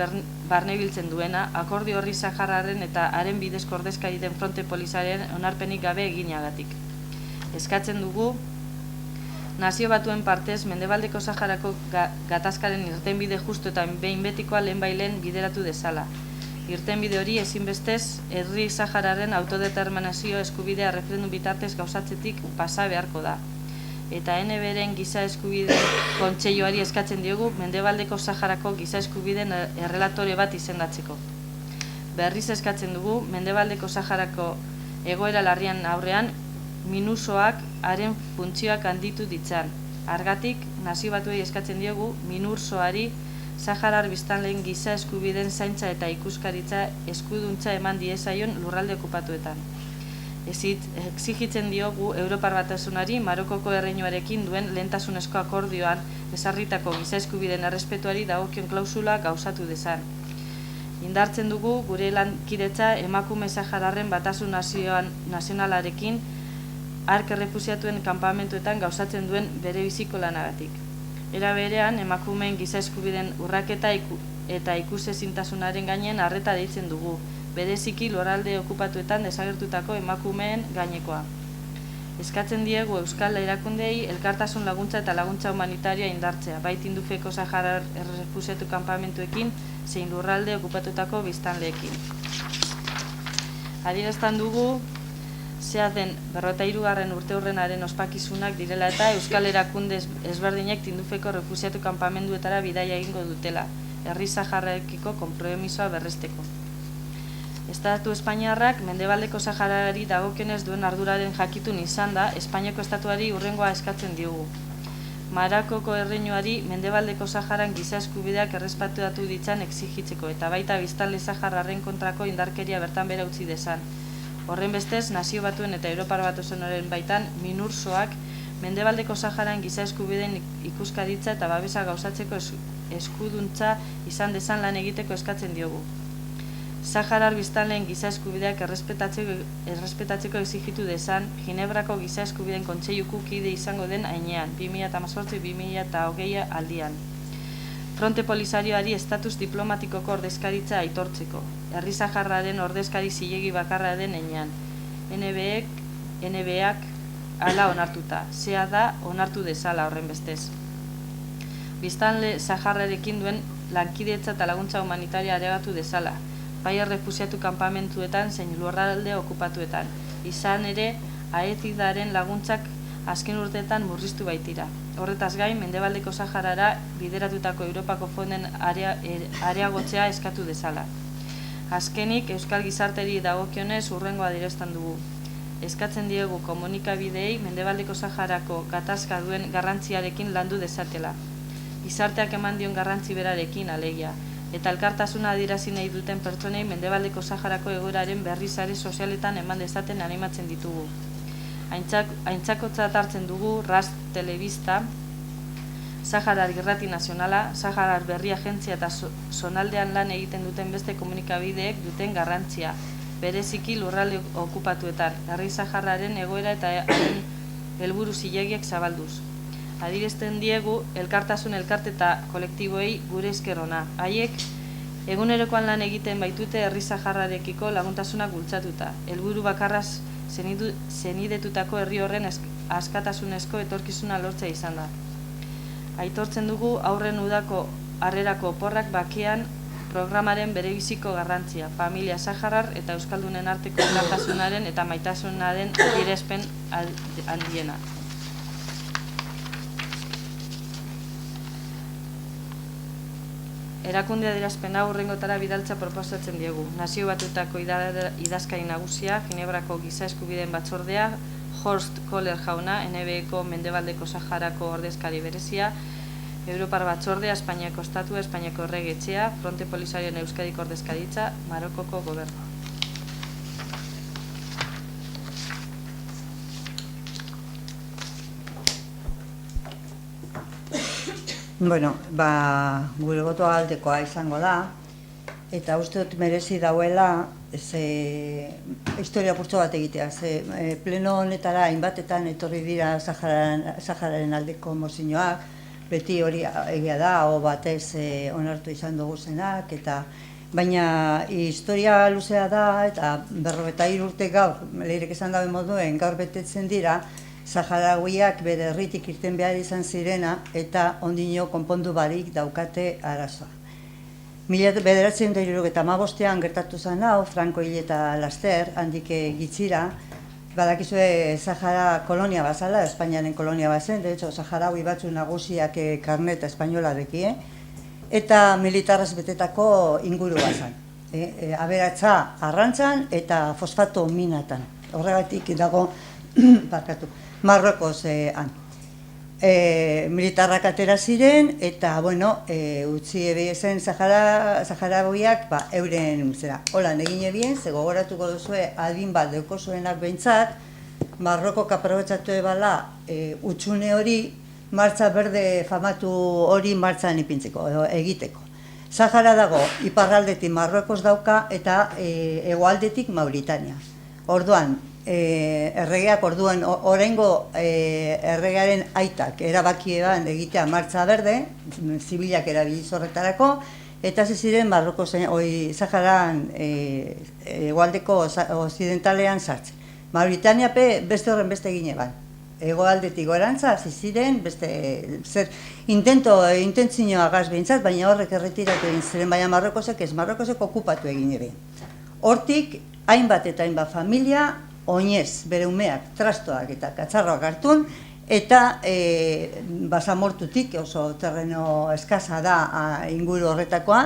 barne biltzen duena akordio horri Sahararen eta haren bidezko ordezkari den Fronte Polisarioaren onarpenik gabe eginagatik. Eskatzen dugu Nazio Batuen partez Mendebaldeko Saharako gatazkaren irtenbide justu eta behin betikoa lehenbailen bideratu dezala. Irtenbide hori ezinbestez herri Sahararen autodeterminazio eskubidea referendum bitartez gauzatzetik pasa beharko da. Eta NBren giza eskubideen kontseiluari eskatzen diogu Mendebaldeko Saharako giza eskubideen errelatore bat izendatzeko. Berriz eskatzen dugu Mendebaldeko Saharako egoera larrian aurrean MINURSOak haren funtzioak handitu ditzan. Argatik, Nazio Batuei eskatzen diogu MINURSOari Saharar biztanleen giza eskubideen zaintza eta ikuskaritza eskuduntza eman diezaion lurralde okupatuetan. Exigitzen diogu Europar Batasunari Marokoko erreinuarekin duen lehentasunezko akordioan ezarritako giza eskubideen errespetuari dagokion klausula gauzatu dezan. Indartzen dugu gure lankidetza emakume Sahararren batasun nazionalarekin hark errefusiatuen kanpamentuetan gauzatzen duen bere biziko lanagatik. Era berean, emakumeen giza eskubideen urraketa eta ikusezintasunaren gainen arreta deitzen dugu, bereziki lurralde okupatuetan desagertutako emakumeen gainekoa. Eskatzen diegu euskal erakundei elkartasun laguntza eta laguntza humanitarioa indartzea, bai Tindufeko Saharar errefusiatu kanpamentuekin zein lurralde okupatutako biztanleekin. Adierazten dugu Zehazen 43. urteurrenaren ospakizunak direla eta Euskal Erakunde ezberdinek Tindufeko refusiatu kanpamenduetara bidaia egingo dutela, herri saharrekiko konpromisoa berresteko. Estatu Espainiarrak Mendebaldeko Saharari dagokionez duen arduraren jakitun izan da, Espainiako estatuari hurrengoa eskatzen diogu. Marokoko erreinuari Mendebaldeko Saharan giza eskubideak errespetatu ditzan exigitzeko eta baita biztanle saharraren kontrako indarkeria bertan bera utzi dezan. Horren bestez, Nazio Batuen eta Europar Batasunen baitan MINURSOak Mendebaldeko Saharan giza eskubideen ikuskaritza eta babesa gauzatzeko eskuduntza izan dezan lan egiteko eskatzen diogu. Saharar biztanleen giza eskubideak errespetatzeko exigitu dezan, Ginebrako giza eskubideen kontseiluko kide izango den heinean, 2018-2020 aldian. Fronte Polisarioari estatus diplomatikoko ordezkaritza aitortzeko, herri saharraren ordezkari zilegi bakarra den heinean, NBak hala onartuta, zea da onartu dezala horren bestez. Biztanle saharrarekin duen lankidetza eta laguntza humanitaria areagatu dezala, bai errefusiatu kanpamentuetan zein lurralde okupatuetan. Izan ere, AECIDaren laguntzak azken urteetan murriztu baitira. Horretaz gain, Mendebaldeko Saharara bideratutako Europako fonden areagotzea eskatu dezala. Azkenik, Euskal Gizarteri dagokionez hurrengoa adierazten dugu. Eskatzen diegu komunikabideei Mendebaldeko Saharako gatazka duen garrantziarekin landu dezatela. Gizarteak eman dion garrantzi berarekin alegia, eta elkartasuna adierazi nahi duten pertsonei Mendebaldeko Saharako egoeraren berri sare sozialetan eman dezaten animatzen ditugu. Aintzakotzat hartzen dugu Ras Telebista, Saharar Irrati Nazionala, Saharar Berri Agentzia eta zonaldean lan egiten duten beste komunikabideek duten garrantzia, bereziki lurralde okupatuetan, herri saharraren egoera eta haren helburu zilegiak zabalduz. Adierazten diegu elkartasun elkarte eta kolektiboei gure esker ona. Haiek egunerokoan lan egiten baitute herri saharrarekiko laguntasunak bultzatuta. Helburu bakarraz zenidetutako herri horren askatasunezko etorkizuna lortzea izan da. Aitortzen dugu aurren udako harrerako oporrak bakean programaren berebiziko garrantzia, familia saharar eta euskaldunen arteko elkartasunaren eta maitasunaren adierazpen handiena. Erakunde adierazpena hurrengotara bidaltza proposatzen diegu. Nazio Batuetako idazkari nagusia, Ginebrako giza eskubideen batzordea, Horst Kohler jauna, NBko Mendebaldeko Saharako ordezkari berezia, Europar Batzordea, Espainiako Estatua, Espainiako Erregetxea, Fronte Polisarioen Euskadiko ordezkaritza, Marokoko gobernua. Bueno, gure botoa aldekoa izango da, eta uste dut merezi dauela historia purtsu bat egitea. Pleno honetara hainbatetan etorri dira Sahararen aldeko mozioak, beti hori egia da, o batez onartu izan dugu zenak, baina historia luzea da, eta 43 urte gaur, leirek esan dabe moduen, gaur betetzen dira, Saharawiak bere herritik irten behar izan zirena eta ondino konpondu barik daukate arazoa. 1975ean gertatu zen hau, Franco hil eta laster, handik gitzira, badakizue Sahara kolonia bazala, Espainiaren kolonia bazen, de hecho, Saharawi batzu nagusiak karneta espainolarekin, eta militarraz betetako inguru bazan. Aberatza arrantzan eta fosfato minatan. Horregatik dago, barkatu, Marrokoz militarrak atera ziren, eta, utzi ebezen Saharawiak, euren, holan egin ebien, ze gogoratuko duzue, adin bat deuko zuenak behintzat, Marrokok aprobetxatu ebala utxune hori, martza berde famatu hori martzan ipintzeko, egiteko. Sahara dago, iparraldetik Marrokoz dauka, eta hegoaldetik Mauritania. Orduan, erregeak oraingo erregearen aitak erabaki eban egitea martza berde, zibilak erabiliz horretarako, eta ziren Marroko Saharan hegoaldeko occidentalean sartzen. Mauritania beste horren beste egin eban. Hegoaldetik gorantza, ziren beste intentzioa gaz behintzat, baina horrek erretiratu egin ziren, baina Marrokozek okupatu egin ebe. Hortik, hainbat eta hainbat familia oinez bere umeak trastoak eta katzarroak hartun, eta basamortutik, oso terreno eskasa da inguru horretakoa,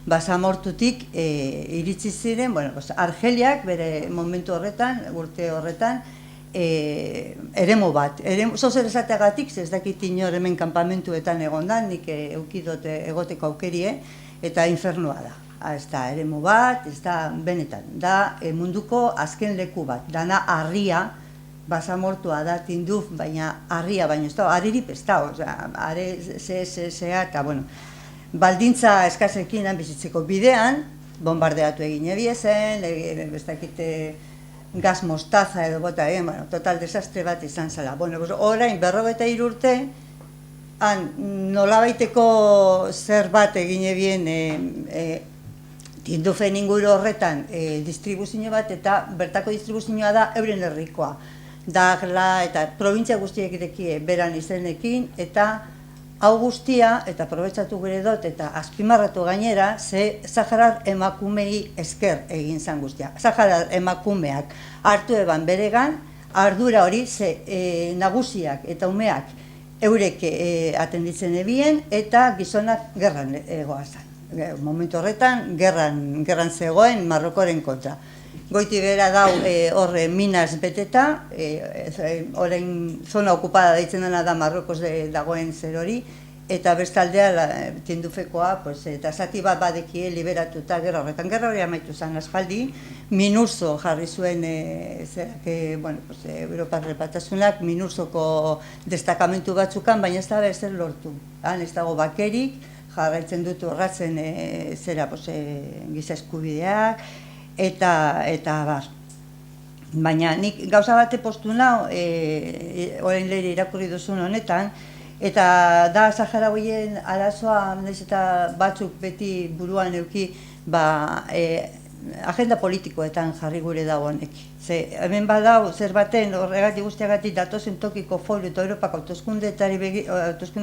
basamortutik iritsi ziren, Argeliak bere momentu horretan, urte horretan, eremu bat. Zozer esateagatik, ez dakit inor hemen kanpamentuetan egondan, nik eukidot egoteko aukerie, eta infernua da. Ez da eremu bat, ez da benetan. Da munduko azken leku bat. Dana harria, basamortua da tinduf, baina harria, baina ez da, harririp ez da, harre zea, eta bueno, baldintza eskasekin bizitzeko bidean, bombardeatu egin ebiezen, ez dakite, gaz mostaza edo bota, total desastre bat izan zela. Orain 43 urte, nolabaiteko zer bat egin ebien tindufen inguru horretan distribuzio bat, eta bertako distribuzioa da euren herrikoa. Dagla eta provintzia guztiek irekie beran izenekin, eta hau guztia, eta aprobetxatu gure dut, eta azpimarratu gainera, ze Saharar emakumei esker egin zan guztia. Saharar emakumeak hartu eban beregan, ardura hori ze nagusiak eta umeak eurek atenditzen ebien, eta gizonak gerran egoazan. Momentu horretan, gerran zegoen Marrokoren kontra. Goiti bera dau horre minas beteta, orain zona okupada deitzen dena da Marrokos dagoen zer hori, eta bestaldea tindufekoa, eta zati bat badekie liberatuta gerra horretan. Gerra hori amaitu zen aspaldi, Minurso jarri zuen Europar Batasunak Minursoko destakamentu batzukan, baina ez da ezer lortu. Ez dago bakerik, jarraitzen dut urratzen giza eskubideak, eta bar. Baina nik gauza bate postu nau, orain lehera irakurri duzun honetan, eta da Saharauien arazoa, eta batzuk beti buruan euki, agenda politikoetan jarri gure dago honek. Hemen badau zer baten horregatik guztiagatik datozen tokiko foru eta Europako hauteskunde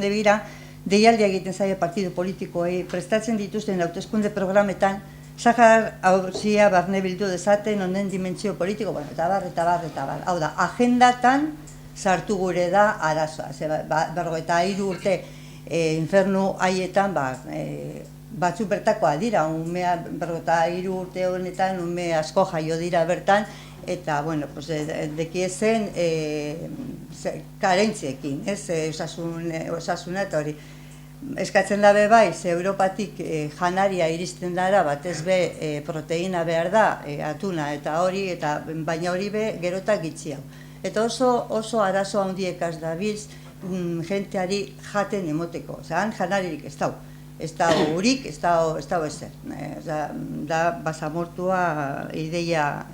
begira, deialdia egiten zaie partidu politikoei prestatzen dituzten hauteskunde programetan Sahar hauzia barne bildu dezaten honen dimentsio politiko, eta bar. Hau da, agendatan sartu gure da arazoa. 43 urte infernu haietan batzuk bertakoa dira, 43 urte honetan ume asko jaio dira bertan, eta, dekiezen karentziekin, osasuna eta hori. Eskatzen dabe bai, ze Europatik janaria iristen dara, batez be proteina behar da, atuna eta hori, baina hori be gerotak gitxi hau. Eta oso arazo handiekaz dabilz jenteari jaten emoteko, janaririk ez dau. Ez da urik, ez da ezer. Da basamortua ideia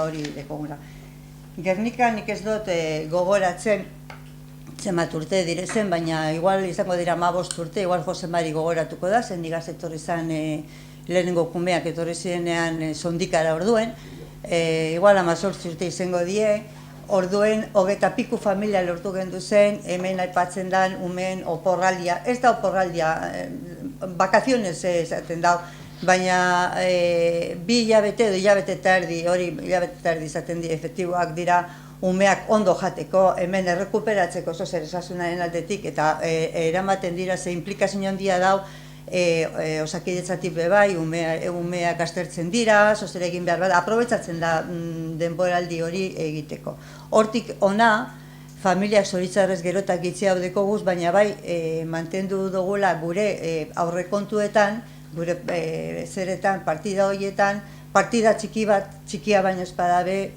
hori dekoguna. Gernika nik ez dut gogoratzen zenbat urte direzen, baina igual izango dira 15 urte, igual Jose Mari gogoratuko da, zen nigaz etorri zen lehenengo kumeak etorri zirenean sondikara orduen, igual 18 urte izango die, orduen 20 piku familia lortu gendu zen, hemen aipatzen dan umeen oporraldia, ez da oporraldia, bakazionez esaten dau, baina 2 hilabete edo hilabete eta erdi, hori hilabete eta erdi izaten di efektiboak dira, umeak ondo jateko, hemen errekuperatzeko zer esasunaren aldetik, eta eramaten dira ze implikazio handia dau osakidetzatik bebai, umeak aztertzen dira, zer egin behar bada, aprobetsatzen da denboraldi hori egiteko. Hortik ona, familiak zoritzarrez gerotak gitzi hau dekoguz, baina bai mantendu dugula gure aurrekontuetan, gure zeretan, partida horietan, partida txikia baino espadabe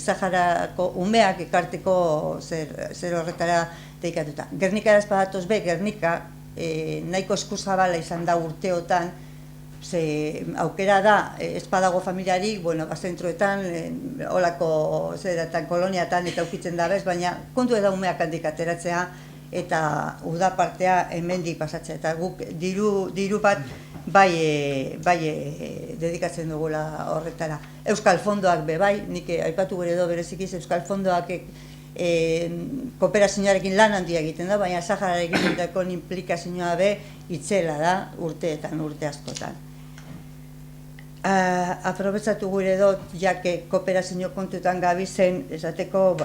Saharako umeak ekarteko zer horretara deikatuta. Gernika espadatos be, Gernika nahiko eskuzabala izan da urteotan, ze aukera da espadago familiarik, zentroetan, olako zeratan, koloniatan eta ukitzen da bez, baina kontu da umeak handik ateratzea eta uda partea hemendik pasatzea, eta guk diru bat bai dedikatzen dugula horretara. Euskal Fondoak be bai, nik aipatu gure edo berezikiz Euskal Fondoak kooperazioarekin lan handia egiten da, baina Sahararekin egiteko implikazioa be itzela da urte askotan. aprobetsatu gure dut, jake kooperazio kontutan gabizen, esateko,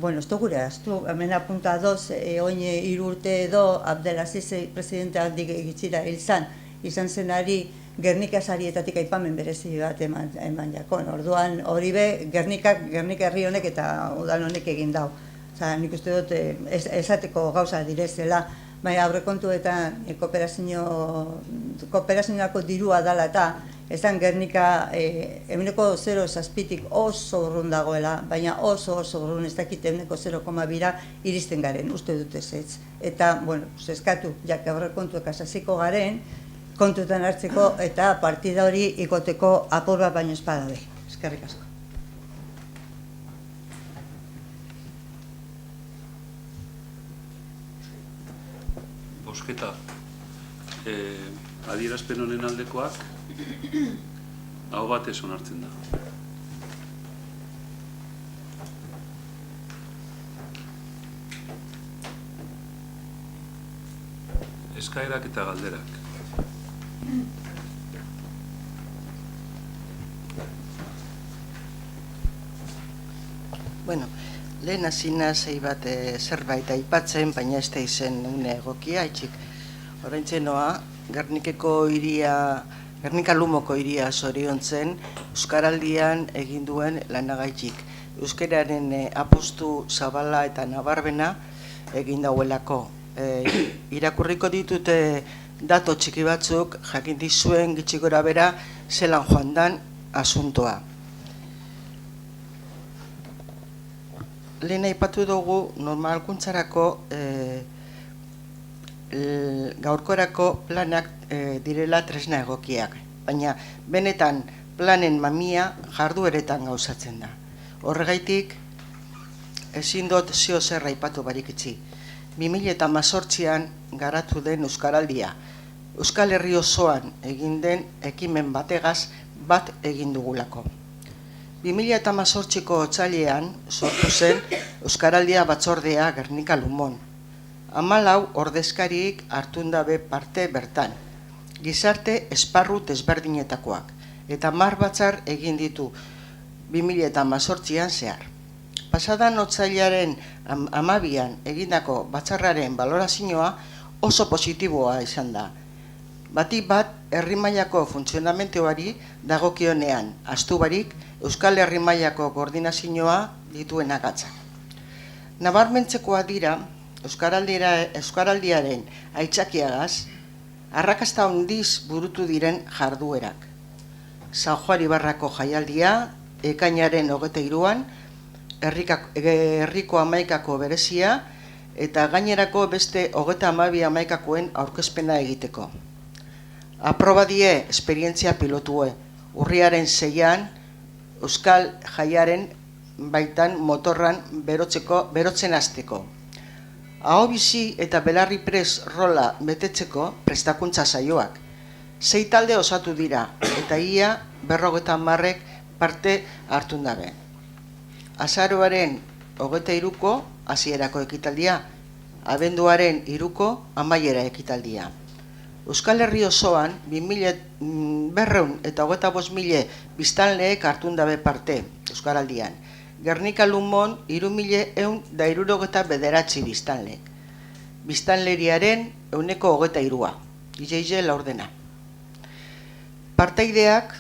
bueno, ez du gure, ez du, hemen apunta doz, oin 3 urte edo, Abdelaziz presidente handik egitzira izan zenari, Gernika sarietatik aipamen berezi bat eman jakon. Orduan hori be, Gernika herri honek eta udal honek egin dau. Osa, nik uste dut esateko gauza direzela, baina aurrekontuetan kooperazioako dirua dala eta esan Gernika 0,7tik oso urrun dagoela, baina oso urrun ez dakit 0,2ra iristen garen, uste dut ez. Eta, bueno, eskatu, jak aurrekontuek asaziko garen, kontutan hartzeko eta partida hori ikoteko apur bat baino espadabe. Eskerrik asko. Bosketa adierazpen honen aldekoak aho batez onartzen da. Eskaerak eta galderak. Bueno, lehen hasina zei bat zerbait aipatzen, baina ez da izen une egokia, etxik. Oraintzen noa, Gernika Lumoko hiria zoriontzen, Euskaraldian egin duen lanagaitxik. Euskararen apustu zabala eta nabarbena egin dauelako. Irakurriko ditute dato txiki batzuk, jakin dizuen gitxi gora bera zelan joan dan asuntoa. Lehen aipatu dugu normalkuntzarako gaurkorako planak direla tresna egokiak, baina benetan planen mamia jardueretan gauzatzen da. Horregaitik ezin dut zeo zerra aipatu barik itxi. 2018an garatu den Euskaraldia, Euskal Herri osoan egin den ekimen bategaz bat egin dugulako. 2018ko otsailean sortu zen Euskaraldia batzordea Gernika Lumon. 14 ordezkariek hartundabe parte bertan, gizarte esparru desberdinetakoak, eta 10 batzar egin ditu 2018an zehar. Pasadan otsailaren 12an egindako batzarraren balorazioa oso positiboa izan da. Batik bat, herri mailako funtzionamentuari dagokionean, ahaztu barik Euskal Herri mailako koordinazioa dituen agatzak. Nabarmentzekoa dira, Euskaraldiaren aitzakiagaz, arrakasta handiz burutu diren jarduerak. San Juan Ibarrako jaialdia, ekainaren 23an, herriko 11ako berezia, eta gainerako beste 32 11akoen aurkezpena egiteko. Aprobadie esperientzia pilotue, urriaren 6an, Euskal Jaiaren baitan motorran berotzen hasteko. Aho bizi eta belarri pres rola betetzeko prestakuntza saioak. 6 talde osatu dira, eta ia 50 parte hartun dabe. Azaroaren 23ko hasierako ekitaldia, abenduaren 3ko amaiera ekitaldia. Euskal Herri osoan 225.000 biztanleek hartun dabe parte Euskaraldian. Gernika Lumon 3.169 biztanleek. Biztanleriaren 23%, IJJ laurdena. Partaideak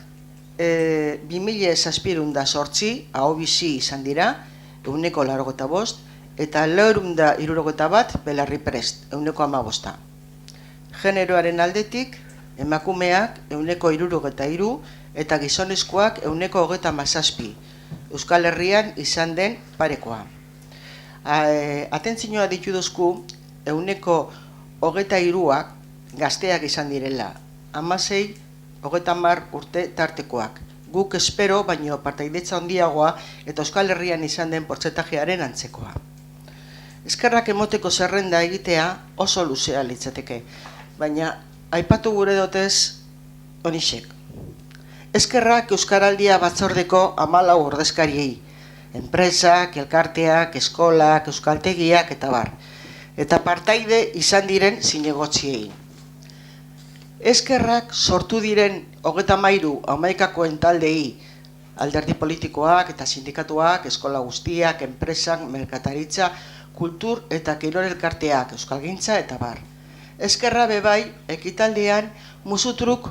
2.708 aho bizi izan dira, 185, eta 461 belarri prest, 115. Generoaren aldetik, emakumeak 163 eta gizonezkoak 137, Euskal Herrian izan den parekoa. Atentzioa ditudozku, 123ak gazteak izan direla, 16-30 urte tartekoak. Guk espero, baino partaidetza handiagoa eta Euskal Herrian izan den portzentajearen antzekoa. Eskerrak emoteko zerrenda egitea oso luzea litzateke, baina aipatu gure dotez onixek. Eskerrak Euskaraldia batzordeko 14 ordezkariei, enpresak, elkarteak, eskolak, euskaltegiak eta bar, eta partaide izan diren zinegotziei. Eskerrak sortu diren 33 taldei, alderdi politikoak eta sindikatuak, eskola guztiak, enpresak, merkataritza, kultur eta kirol elkarteak, euskalgintza eta bar. Eskerra bebai, ekitaldean musutruk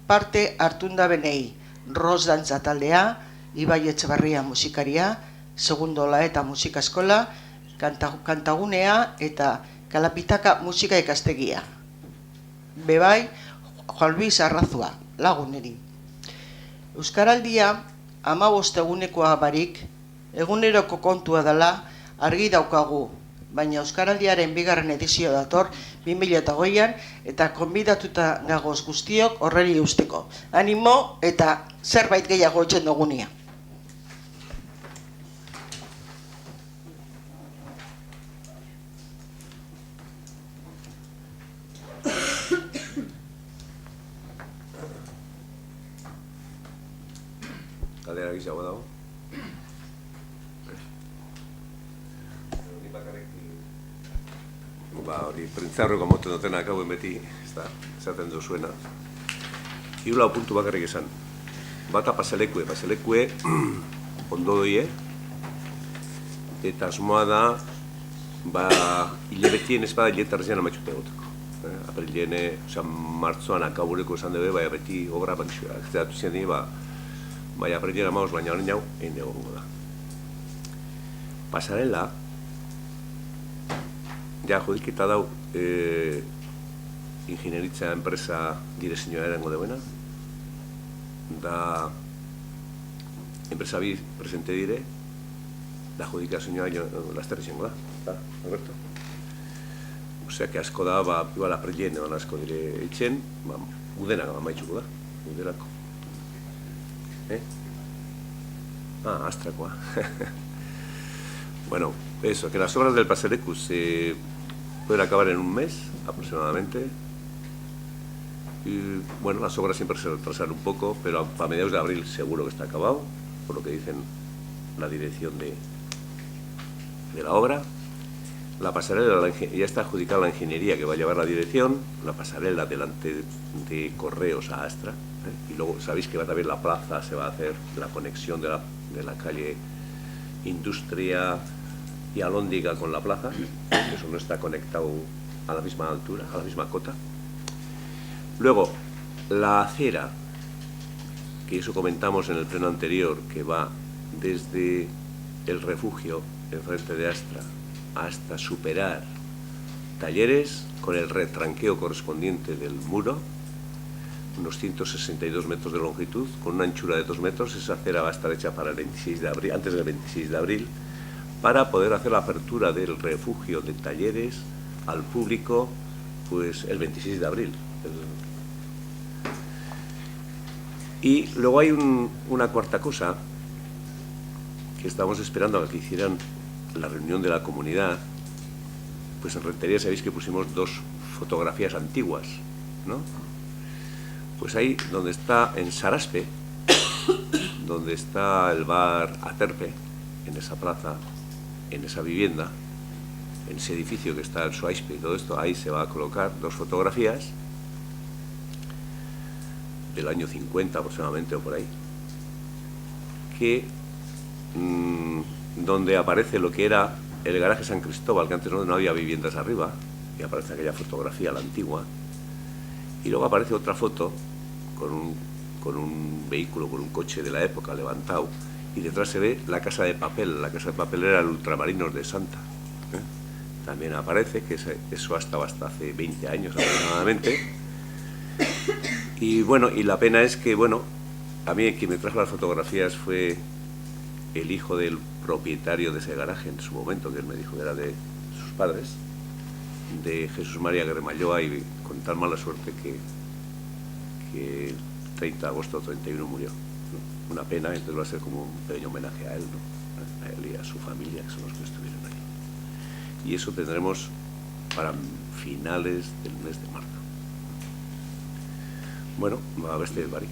parte hartunda benei, Ros dantza taldea, Ibai Etxebarria musikaria, Segundola eta musika eskola, kantagunea eta Kalapitaka musika ikastegia. Bebai, Juan Luis Arrazua, laguneri. Euskaraldia 15 egunekoa barik, eguneroko kontua dela argi daukagu, baina Euskaraldiaren 2. edizio dator 2008an eta konbidatuta nagoz guztiok horreri usteko. Animo eta zerbait gehiago etxen dugunia. Galdera giziago dago. Hori, printzaurreko moten dutenak hauen beti, esaten duzuena. 3 puntu bakarrik esan. Bata paselekue ondo doie, eta asmoa da, hilabetien ez bada hiletarrezian amatxute goteko. Aprilien, martzoan akabureko esan dube, baina beti obra bankizioa. Zeratu zian dira, baina aprilien amaos, baina horren jau, egin egongo da. Pasarela, ja, jodiketa dau ingenieritza enpresa direzioa erango deuena, da enpresa bi presente dire, da jodikazioa laster izango da, Alberto? Osea, que asko da, igual aprilien eban asko dire itxen, udenak amaitzuko da, uderako. Astrakoa. Bueno, eso, que las obras del Paselecus pueden acabar en un mes, aproximadamente. Y, bueno, las obras siempre se retrasan un poco, pero a mediados de abril seguro que está acabado, por lo que dicen la dirección de la obra. La pasarela ya está adjudicada la ingeniería que va a llevar la dirección, la pasarela delante de Correos a Astra, y luego sabéis que va también la plaza, se va a hacer la conexión de la calle Industria y Alhóndiga con la plaza, eso no está conectado a la misma altura, a la misma cota. Luego, la acera, que eso comentamos en el pleno anterior, que va desde el refugio enfrente de Astra hasta superar Talleres, con el retranqueo correspondiente del muro, unos 162 metros de longitud, con una anchura de 2 metros. Esa acera va a estar hecha para el 26 de abril, antes del 26 de abril, para poder hacer la apertura del refugio de Talleres al público, pues el 26 de abril. Y luego hay una cuarta cosa, que estamos esperando a que hicieran la reunión de la comunidad. Pues en Rentería sabéis que pusimos 2 fotografías antiguas, ¿no? Pues ahí donde está, en Saraspe, donde está el bar Aterpe, en esa plaza, en esa vivienda, en ese edificio que está el Suaispe y todo esto, ahí se va a colocar 2 fotografías del año 50 aproximadamente o por ahí, que donde aparece lo que era el garaje San Cristóbal, que antes no había viviendas arriba, y aparece aquella fotografía, la antigua. Y luego aparece otra foto con un vehículo, con un coche de la época levantado, y detrás se ve la Casa de Papel. La Casa de Papel era el Ultramarinos de Santa. También aparece, que eso estaba hasta hace 20 años aproximadamente. Y bueno, y la pena es que, bueno, a mí quien me trajo las fotografías fue el hijo del propietario de ese garaje en su momento, que él me dijo que era de sus padres, de Jesús María Gremalloa, y con tan mala suerte que el 30 de agosto 31 murió, ¿no? Una pena, entonces va a ser como un pequeño homenaje a él, ¿no? A él y a su familia, que son los que estuvieron ahí. Y eso tendremos para finales del mes de marzo. Bueno, va a ver este barik.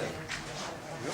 Jo?